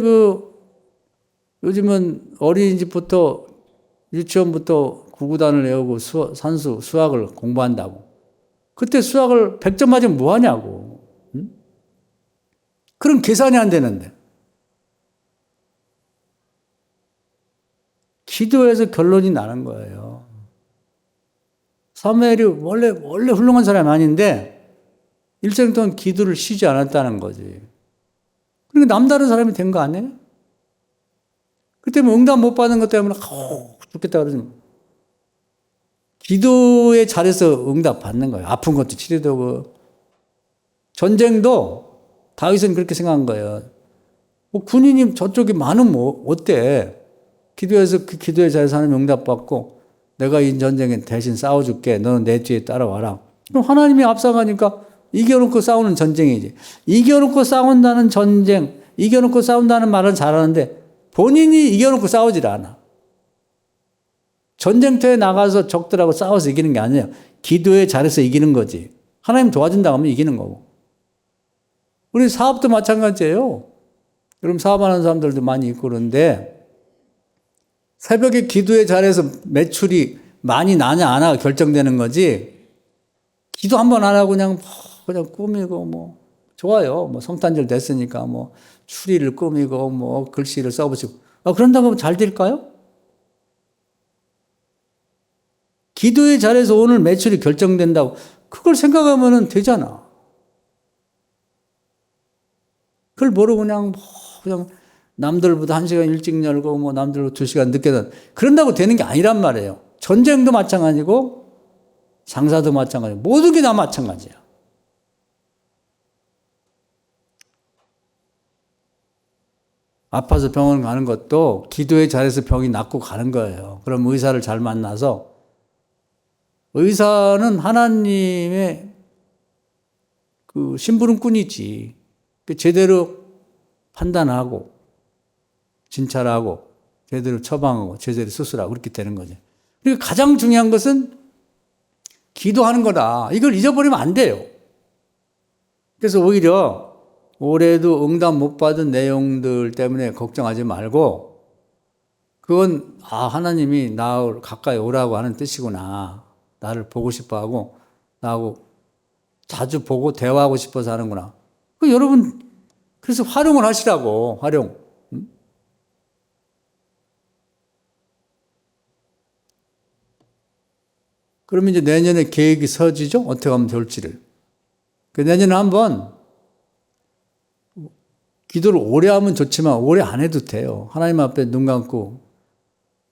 요즘은 어린이집부터 유치원부터 구구단을 외우고 산수, 수학을 공부한다고. 그때 수학을 100점 맞으면 뭐 하냐고. 응? 그런 계산이 안 되는데. 기도에서 결론이 나는 거예요. 사무엘이 원래 훌륭한 사람이 아닌데 일생 동안 기도를 쉬지 않았다는 거지. 그러니까 남다른 사람이 된 거 아니에요? 그 때문에 응답 못 받는 것 때문에 죽겠다 그러지. 기도에 잘해서 응답 받는 거예요. 아픈 것도 치료되고. 전쟁도 다윗은 그렇게 생각한 거예요. 군인이 저쪽이 많으면 어때? 기도해서 그 기도에 잘해서 하나님 응답 받고 내가 이 전쟁에 대신 싸워줄게. 너는 내 뒤에 따라와라. 그럼 하나님이 앞서가니까 이겨놓고 싸우는 전쟁이지. 이겨놓고 싸운다는 전쟁, 이겨놓고 싸운다는 말은 잘하는데 본인이 이겨놓고 싸우질 않아. 전쟁터에 나가서 적들하고 싸워서 이기는 게 아니에요. 기도에 잘해서 이기는 거지. 하나님 도와준다고 하면 이기는 거고. 우리 사업도 마찬가지예요. 여러분 사업하는 사람들도 많이 있고 그런데 새벽에 기도에 잘해서 매출이 많이 나냐 안 하냐 결정되는 거지. 기도 한 번 안 하고 그냥 꾸미고 좋아요. 성탄절 됐으니까 추리를 꾸미고 글씨를 써보시고. 그런다고 하면 잘 될까요? 기도에 잘해서 오늘 매출이 결정된다고 그걸 생각하면 되잖아. 그걸 모르고 그냥 남들보다 1시간 일찍 열고 남들보다 2시간 늦게 그런다고 되는 게 아니란 말이에요. 전쟁도 마찬가지고 장사도 마찬가지고 모든 게 다 마찬가지야. 아파서 병원 가는 것도 기도에 잘해서 병이 낫고 가는 거예요. 그럼 의사를 잘 만나서 의사는 하나님의 심부름꾼이지. 제대로 판단하고 진찰하고 제대로 처방하고 제대로 수술하고 그렇게 되는 거죠. 그러니까 가장 중요한 것은 기도하는 거다. 이걸 잊어버리면 안 돼요. 그래서 오히려 올해도 응답 못 받은 내용들 때문에 걱정하지 말고 그건 하나님이 나를 가까이 오라고 하는 뜻이구나. 나를 보고 싶어하고 나하고 자주 보고 대화하고 싶어서 하는구나. 여러분 그래서 활용을 하시라고. 활용. 그러면 이제 내년에 계획이 서지죠? 어떻게 하면 될지를. 내년에 한번 기도를 오래 하면 좋지만 오래 안 해도 돼요. 하나님 앞에 눈 감고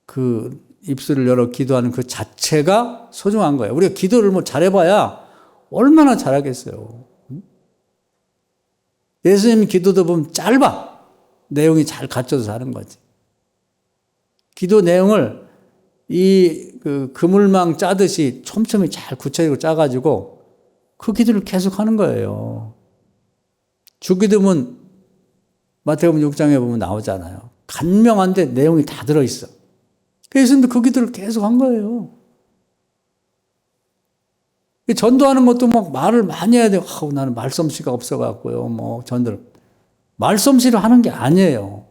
그 입술을 열어 기도하는 그 자체가 소중한 거예요. 우리가 기도를 잘해봐야 얼마나 잘하겠어요. 예수님 기도도 보면 짧아. 내용이 잘 갖춰서 하는 거지. 기도 내용을 그물망 짜듯이 촘촘히 잘 구체적으로 짜가지고 그 기도를 계속 하는 거예요. 주기도문 마태복음 6장에 보면 나오잖아요. 간명한데 내용이 다 들어있어. 예수님도 그 기도를 계속 한 거예요. 전도하는 것도 말을 많이 해야 돼요. 나는 말솜씨가 없어갖고요. 전도를. 말솜씨로 하는 게 아니에요.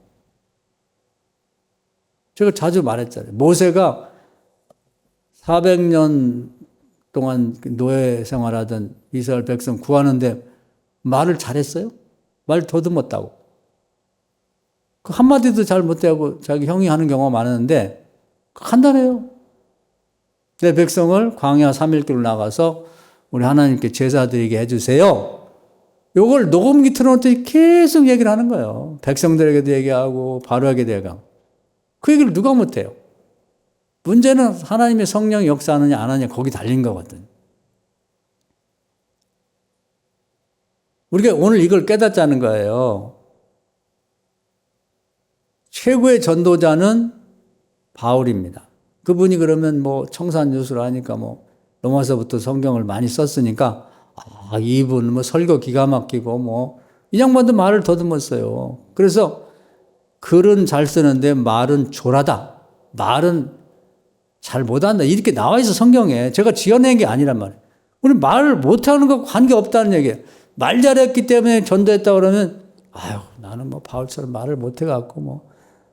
제가 자주 말했잖아요. 모세가 400년 동안 노예 생활하던 이스라엘 백성 구하는데 말을 잘했어요? 말 더듬었다고. 그 한마디도 잘 못하고 자기 형이 하는 경우가 많았는데 간단해요. 내 백성을 광야 3일길로 나가서 우리 하나님께 제사 드리게 해주세요. 이걸 녹음기 틀어놓더니 계속 얘기를 하는 거예요. 백성들에게도 얘기하고 바로에게도 얘기하고. 그 얘기를 누가 못해요. 문제는 하나님의 성령이 역사하느냐 안 하느냐 거기 달린 거거든. 우리가 오늘 이걸 깨닫자는 거예요. 최고의 전도자는 바울입니다. 그분이 그러면 뭐 청산유수를 하니까 뭐 로마서부터 성경을 많이 썼으니까 이분 뭐 설교 기가 막히고 뭐 이 양반도 말을 더듬었어요. 그래서 글은 잘 쓰는데 말은 졸하다. 말은 잘 못한다. 이렇게 나와 있어 성경에. 제가 지어낸 게 아니란 말이에요. 우리 말을 못하는 거 관계없다는 얘기예요. 말 잘했기 때문에 전도했다 그러면 나는 뭐 바울처럼 말을 못해갖고 뭐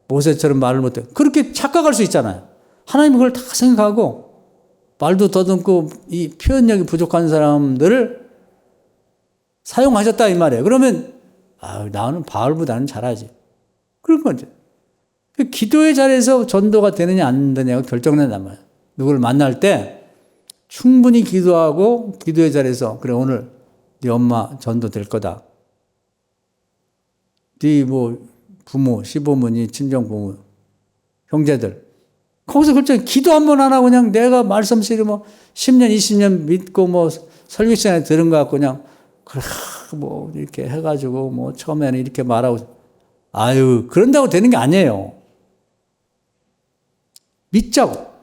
모세처럼 말을 못해. 그렇게 착각할 수 있잖아요. 하나님은 그걸 다 생각하고 말도 더듬고 이 표현력이 부족한 사람들을 사용하셨다 이 말이에요. 그러면 나는 바울보다는 잘하지. 그런 거죠. 기도의 자리에서 전도가 되느냐 안 되느냐가 결정된단 말이에요. 누구를 만날 때 충분히 기도하고 기도의 자리에서 그래 오늘 네 엄마 전도 될 거다. 네 뭐 부모, 시부모니, 친정부모, 형제들 거기서 결정 기도 한 번 안 하고 그냥 내가 말씀실이 뭐 10년, 20년 믿고 뭐 설교 시간에 들은 거 같고 그냥 그래 뭐 이렇게 해가지고 뭐 처음에는 이렇게 말하고 그런다고 되는 게 아니에요. 믿자고.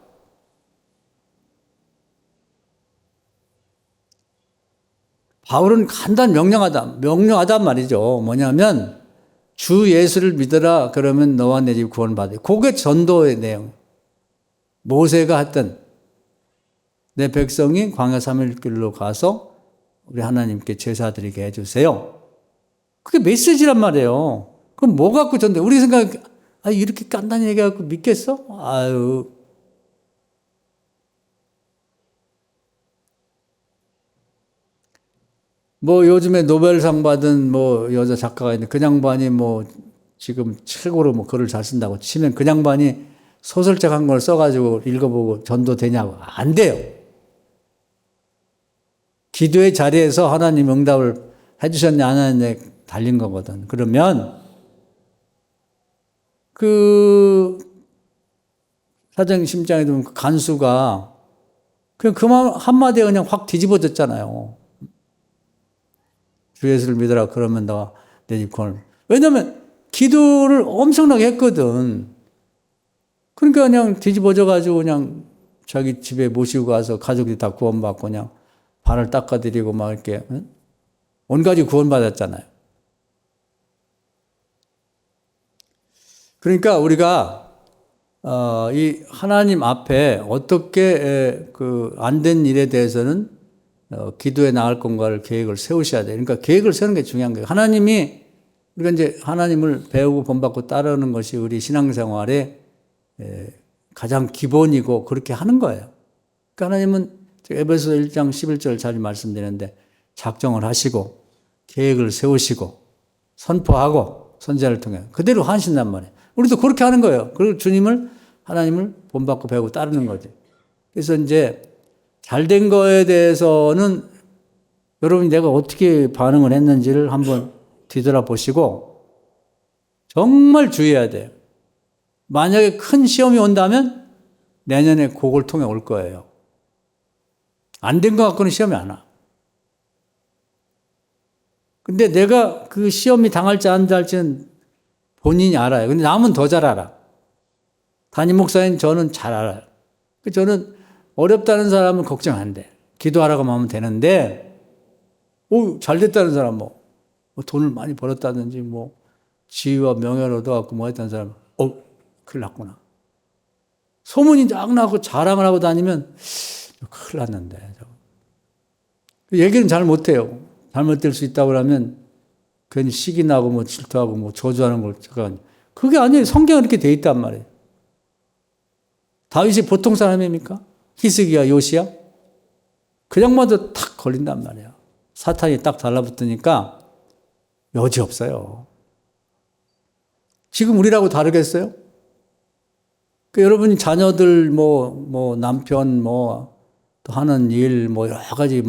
바울은 간단 명령하단 말이죠. 뭐냐면 주 예수를 믿어라 그러면 너와 내 집 구원받아. 그게 전도의 내용. 모세가 했던 내 백성이 광야 3일길로 가서 우리 하나님께 제사 드리게 해주세요. 그게 메시지란 말이에요. 그럼 뭐 갖고 전도해? 우리 생각 이렇게 간단히 얘기하고 믿겠어? 뭐 요즘에 노벨상 받은 뭐 여자 작가가 있는데 그 양반이 뭐 지금 최고로 뭐 글을 잘 쓴다고 치면 그 양반이 소설책 한 걸 써가지고 읽어보고 전도되냐고. 안 돼요. 기도의 자리에서 하나님 응답을 해주셨냐 안 했냐에 달린 거거든. 그러면 그 사도행 10장에 보면 그 간수가 그냥 그 한마디에 그냥 확 뒤집어졌잖아요. 주 예수를 믿어라 그러면 너가 내 집 구원을. 왜냐면 기도를 엄청나게 했거든. 그러니까 그냥 뒤집어져가지고 그냥 자기 집에 모시고 가서 가족이 다 구원받고 그냥 발을 닦아드리고 막 이렇게 온 가지 구원받았잖아요. 그러니까 우리가 이 하나님 앞에 어떻게 안 된 일에 대해서는 기도에 나갈 건가를 계획을 세우셔야 돼요. 그러니까 계획을 세우는 게 중요한 거예요. 하나님이 우리가 이제 하나님을 배우고 본받고 따르는 것이 우리 신앙생활의 가장 기본이고 그렇게 하는 거예요. 그러니까 하나님은 에베소 1장 11절 잘 말씀드리는데 작정을 하시고 계획을 세우시고 선포하고 선지자를 통해 그대로 하신단 말이에요. 우리도 그렇게 하는 거예요. 그리고 하나님을 본받고 배우고 따르는 거지. 그래서 이제 잘된 거에 대해서는 여러분이 내가 어떻게 반응을 했는지를 한번 뒤돌아보시고 정말 주의해야 돼요. 만약에 큰 시험이 온다면 내년에 그걸 통해 올 거예요. 안 된 것 갖고는 시험이 안 와. 근데 내가 그 시험이 당할지 안 당할지는 본인이 알아요. 근데 남은 더 잘 알아. 담임 목사인 저는 잘 알아요. 저는 어렵다는 사람은 걱정 안 돼. 기도하라고 하면 되는데, 잘 됐다는 사람 뭐 돈을 많이 벌었다든지 지위와 명예를 얻어갖고 했다는 사람, 큰일 났구나. 소문이 쫙 나고 자랑을 하고 다니면 큰일 났는데. 얘기는 잘 못해요. 잘못될 수 있다고 하면 괜히 시기 나고 질투하고 저주하는 걸 잠깐. 그게 아니에요. 성경은 이렇게 돼 있단 말이에요. 다윗이 보통 사람입니까? 히스기야, 요시야? 그 양반도 탁 걸린단 말이에요. 사탄이 딱 달라붙으니까 여지 없어요. 지금 우리라고 다르겠어요? 여러분이 자녀들 남편 또 하는 일 여러 가지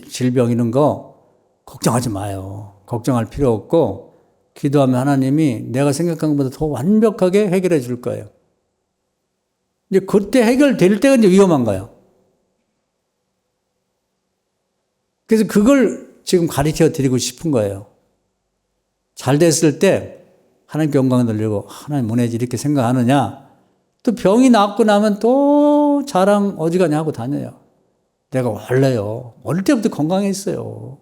질병 이런 거 걱정하지 마요. 걱정할 필요 없고 기도하면 하나님이 내가 생각한 것보다 더 완벽하게 해결해 줄 거예요. 이제 그때 해결될 때가 이제 위험한 거예요. 그래서 그걸 지금 가르쳐 드리고 싶은 거예요. 잘 됐을 때 하나님 건강 들리고 하나님 은혜지 이렇게 생각하느냐? 또 병이 낫고 나면 또 자랑 어지간히 하고 다녀요. 내가 원래요. 어릴 때부터 건강했어요.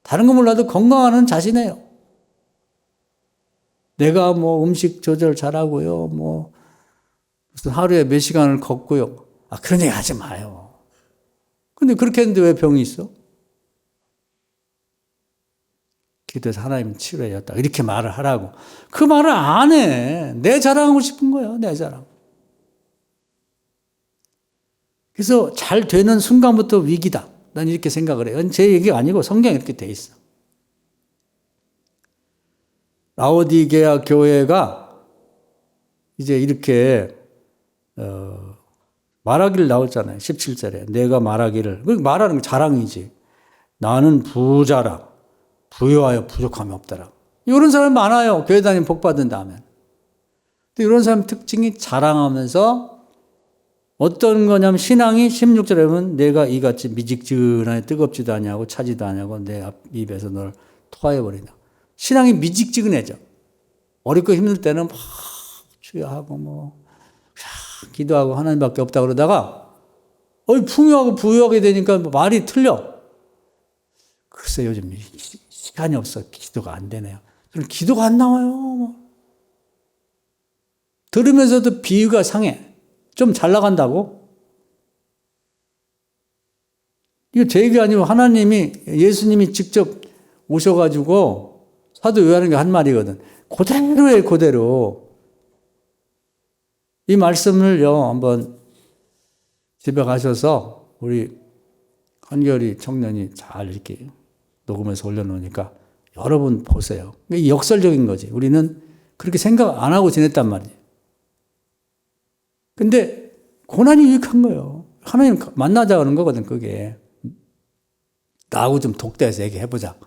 다른 거 몰라도 건강하는 자신이에요. 내가 뭐 음식 조절 잘하고요. 뭐 무슨 하루에 몇 시간을 걷고요. 그런 얘기 하지 마요. 근데 그렇게 했는데 왜 병이 있어? 기도해서 하나님 치료해줬다. 이렇게 말을 하라고. 그 말을 안 해. 내 자랑하고 싶은 거예요. 내 자랑. 그래서 잘 되는 순간부터 위기다. 난 이렇게 생각을 해요. 제 얘기가 아니고 성경에 이렇게 돼 있어. 라오디게아 교회가 이제 이렇게 말하기를 나왔잖아요. 17절에. 내가 말하기를. 말하는 게 자랑이지. 나는 부자라. 부유하여 부족함이 없더라. 이런 사람 많아요. 교회 다니면 복 받은 다음에. 근데 이런 사람 특징이 자랑하면서 어떤 거냐면 신앙이 16절에 보면 내가 이같이 미직지근하게 뜨겁지도 아니하고 차지도 아니하고 내 입에서 널 토하여버린다. 신앙이 미직지근해져. 어렵고 힘들 때는 막 주여하고 뭐 기도하고 하나님밖에 없다 그러다가 풍요하고 부유하게 되니까 말이 틀려. 글쎄 요즘 시간이 없어. 기도가 안 되네요. 기도가 안 나와요. 들으면서도 비유가 상해. 좀 잘 나간다고? 이거 제 얘기 아니고 예수님이 직접 오셔가지고 사도 요한에게 한 말이거든. 그대로예요, 그대로. 이 말씀을요, 한번 집에 가셔서 우리 한결이 청년이 잘 이렇게 녹음해서 올려놓으니까 여러분 보세요. 이게 역설적인 거지. 우리는 그렇게 생각 안 하고 지냈단 말이에요. 근데 고난이 유익한 거예요. 하나님 만나자는 거거든, 그게. 나하고 좀 독대해서 얘기해보자.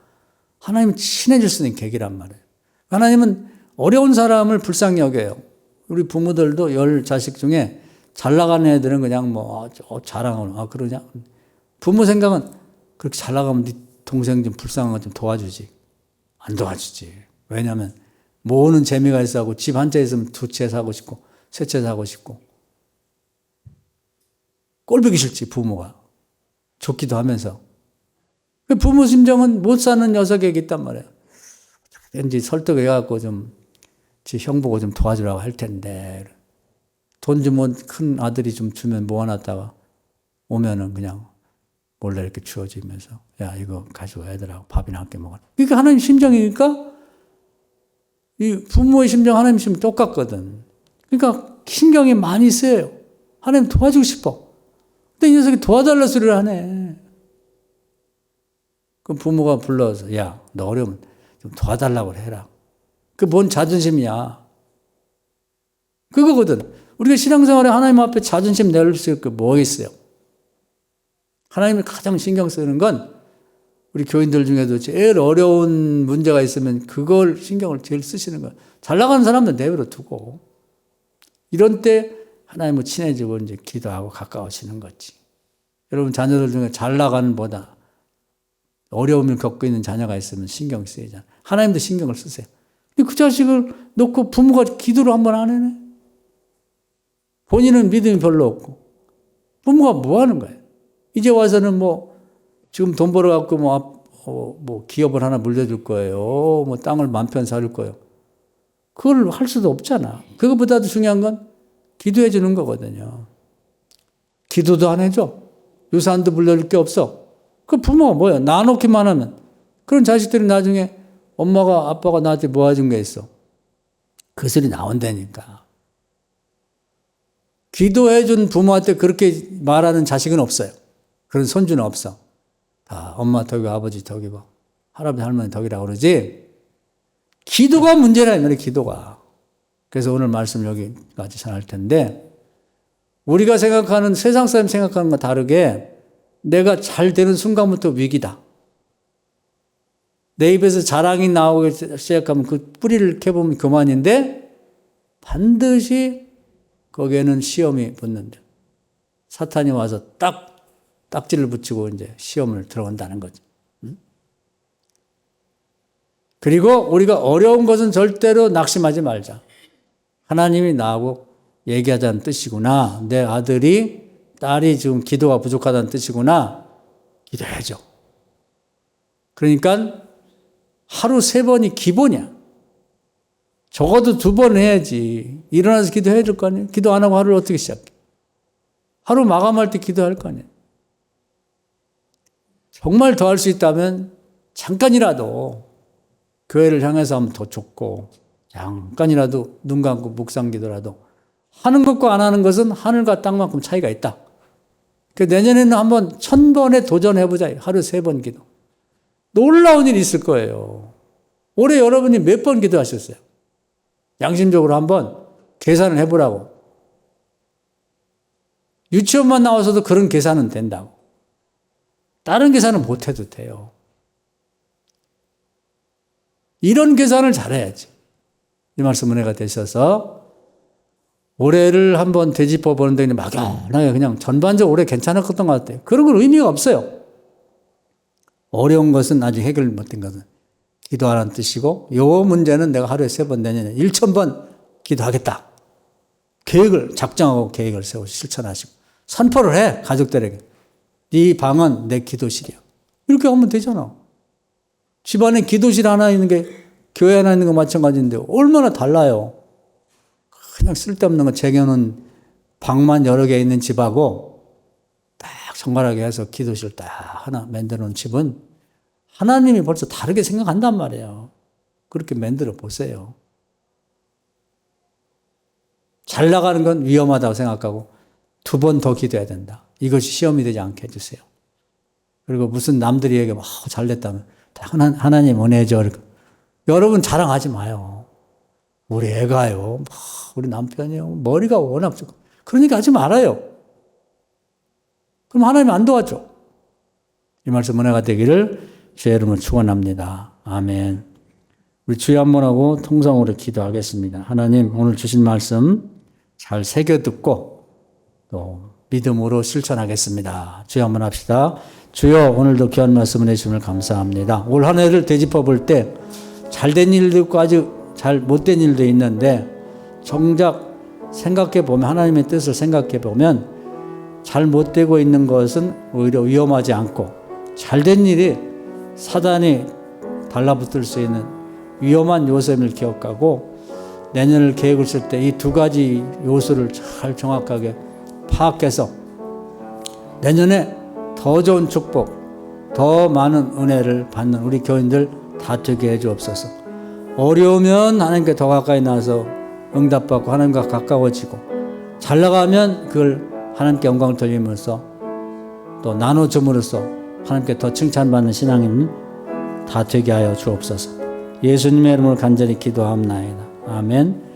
하나님은 친해질 수 있는 계기란 말이에요. 하나님은 어려운 사람을 불쌍히 여겨요. 우리 부모들도 10자식 중에 잘 나가는 애들은 그냥 자랑하는, 그러냐? 부모 생각은 그렇게 잘 나가면 네 동생 좀 불쌍한 거 좀 도와주지. 안 도와주지. 왜냐하면 모으는 재미가 있어 하고 집 한 채 있으면 2채 사고 싶고 3채 사고 싶고 꼴보기 싫지, 부모가. 좋기도 하면서. 부모 심정은 못 사는 녀석에게 있단 말이에요. 왠지 설득해갖고 지 형 보고 좀 도와주라고 할 텐데. 돈 주면 큰 아들이 좀 주면 모아놨다가 오면은 그냥 몰래 이렇게 주어지면서 야, 이거 가지고 애들하고 밥이나 함께 먹어라. 그러니까 하나님 심정이니까 이 부모의 심정, 하나님 심정 똑같거든. 그러니까 신경이 많이 쓰여요. 하나님 도와주고 싶어. 근데 이 녀석이 도와달라 소리를 하네. 그럼 부모가 불러서 야, 너 어려우면 좀 도와달라고 해라. 그 뭔 자존심이야. 그거거든. 우리가 신앙생활에 하나님 앞에 자존심 내릴 수 있고 뭐 있어요? 하나님을 가장 신경 쓰는 건 우리 교인들 중에도 제일 어려운 문제가 있으면 그걸 신경을 제일 쓰시는 거예요. 잘 나가는 사람은 내버려 두고 이런 때 하나님과 친해지고 이제 기도하고 가까워지는 거지. 여러분 자녀들 중에 잘 나가는 보다 어려움을 겪고 있는 자녀가 있으면 신경 쓰이잖아. 하나님도 신경을 쓰세요. 근데 그 자식을 놓고 부모가 기도를 한번 안 해네. 본인은 믿음이 별로 없고 부모가 뭐 하는 거예요? 이제 와서는 지금 돈 벌어갖고 기업을 하나 물려줄 거예요. 땅을 만편 사줄 거예요. 그걸 할 수도 없잖아. 그것보다도 중요한 건 기도해 주는 거거든요. 기도도 안 해줘. 유산도 물려줄 게 없어. 그 부모가 뭐야? 나눠놓기만 하면. 그런 자식들이 나중에 엄마가 아빠가 나한테 뭐 해준 게 있어. 그 소리 나온다니까. 기도해 준 부모한테 그렇게 말하는 자식은 없어요. 그런 손주는 없어. 다 엄마 덕이고 아버지 덕이고 할아버지 할머니 덕이라고 그러지. 기도가 문제라 이 말이야, 기도가. 그래서 오늘 말씀 여기까지 전할 텐데 우리가 생각하는 세상 사람 생각하는 거 다르게 내가 잘 되는 순간부터 위기다. 내 입에서 자랑이 나오기 시작하면 그 뿌리를 캐보면 그만인데 반드시 거기에는 시험이 붙는다. 사탄이 와서 딱지를 붙이고 이제 시험을 들어간다는 거죠. 그리고 우리가 어려운 것은 절대로 낙심하지 말자. 하나님이 나하고 얘기하자는 뜻이구나. 내 아들이, 딸이 지금 기도가 부족하다는 뜻이구나. 기도해야죠. 그러니까 하루 3번이 기본이야. 적어도 2번 해야지. 일어나서 기도해야 될 거 아니에요. 기도 안 하고 하루를 어떻게 시작해? 하루 마감할 때 기도할 거 아니에요. 정말 더 할 수 있다면 잠깐이라도 교회를 향해서 하면 더 좋고, 잠깐이라도 눈 감고 묵상 기도라도 하는 것과 안 하는 것은 하늘과 땅만큼 차이가 있다. 내년에는 한번 1000번에 도전해보자. 하루 3번 기도. 놀라운 일이 있을 거예요. 올해 여러분이 몇 번 기도하셨어요? 양심적으로 한번 계산을 해보라고. 유치원만 나와서도 그런 계산은 된다고. 다른 계산은 못해도 돼요. 이런 계산을 잘해야지. 이 말씀 은혜가 되셔서 올해를 한번 되짚어 보는데 막연하게 그냥 전반적으로 올해 괜찮았던 것 같아요. 그런 건 의미가 없어요. 어려운 것은 아직 해결 못된 것은 기도하라는 뜻이고, 요 문제는 내가 하루에 3번, 내년에 1000번 기도하겠다. 계획을 작정하고 계획을 세우고 실천하시고 선포를 해. 가족들에게. 네 방은 내 기도실이야. 이렇게 하면 되잖아. 집안에 기도실 하나 있는 게 교회 하나 있는 거 마찬가지인데 얼마나 달라요. 그냥 쓸데없는 거 쟁여놓은 방만 여러 개 있는 집하고 딱 정갈하게 해서 기도실 딱 하나 만들어 놓은 집은 하나님이 벌써 다르게 생각한단 말이에요. 그렇게 만들어 보세요. 잘 나가는 건 위험하다고 생각하고 2번 더 기도해야 된다. 이것이 시험이 되지 않게 해주세요. 그리고 무슨 남들이 얘기하면 잘 됐다면 하나님 은혜죠. 여러분 자랑하지 마요. 우리 애가요. 우리 남편이요. 머리가 워낙 좋고. 그러니까 하지 말아요. 그럼 하나님 안 도와줘. 이 말씀 은혜가 되기를 주의 이름으로 축원합니다. 아멘. 우리 주여 한번 하고 통성으로 기도하겠습니다. 하나님 오늘 주신 말씀 잘 새겨 듣고 또 믿음으로 실천하겠습니다. 주여 한번 합시다. 주여 오늘도 귀한 말씀을 해주심을 감사합니다. 올 한 해를 되짚어 볼 때 잘된 일도 있고 아주 잘 못된 일도 있는데 정작 생각해 보면 하나님의 뜻을 생각해 보면 잘 못되고 있는 것은 오히려 위험하지 않고 잘된 일이 사단이 달라붙을 수 있는 위험한 요소임을 기억하고 내년을 계획을 쓸 때 이 2가지 요소를 잘 정확하게 파악해서 내년에 더 좋은 축복, 더 많은 은혜를 받는 우리 교인들 다 되게 해 주옵소서. 어려우면 하나님께 더 가까이 나와서 응답받고 하나님과 가까워지고 잘 나가면 그걸 하나님께 영광을 돌리면서 또 나눠줌으로써 하나님께 더 칭찬받는 신앙인 다 되게 하여 주옵소서. 예수님의 이름으로 간절히 기도합나이다. 아멘.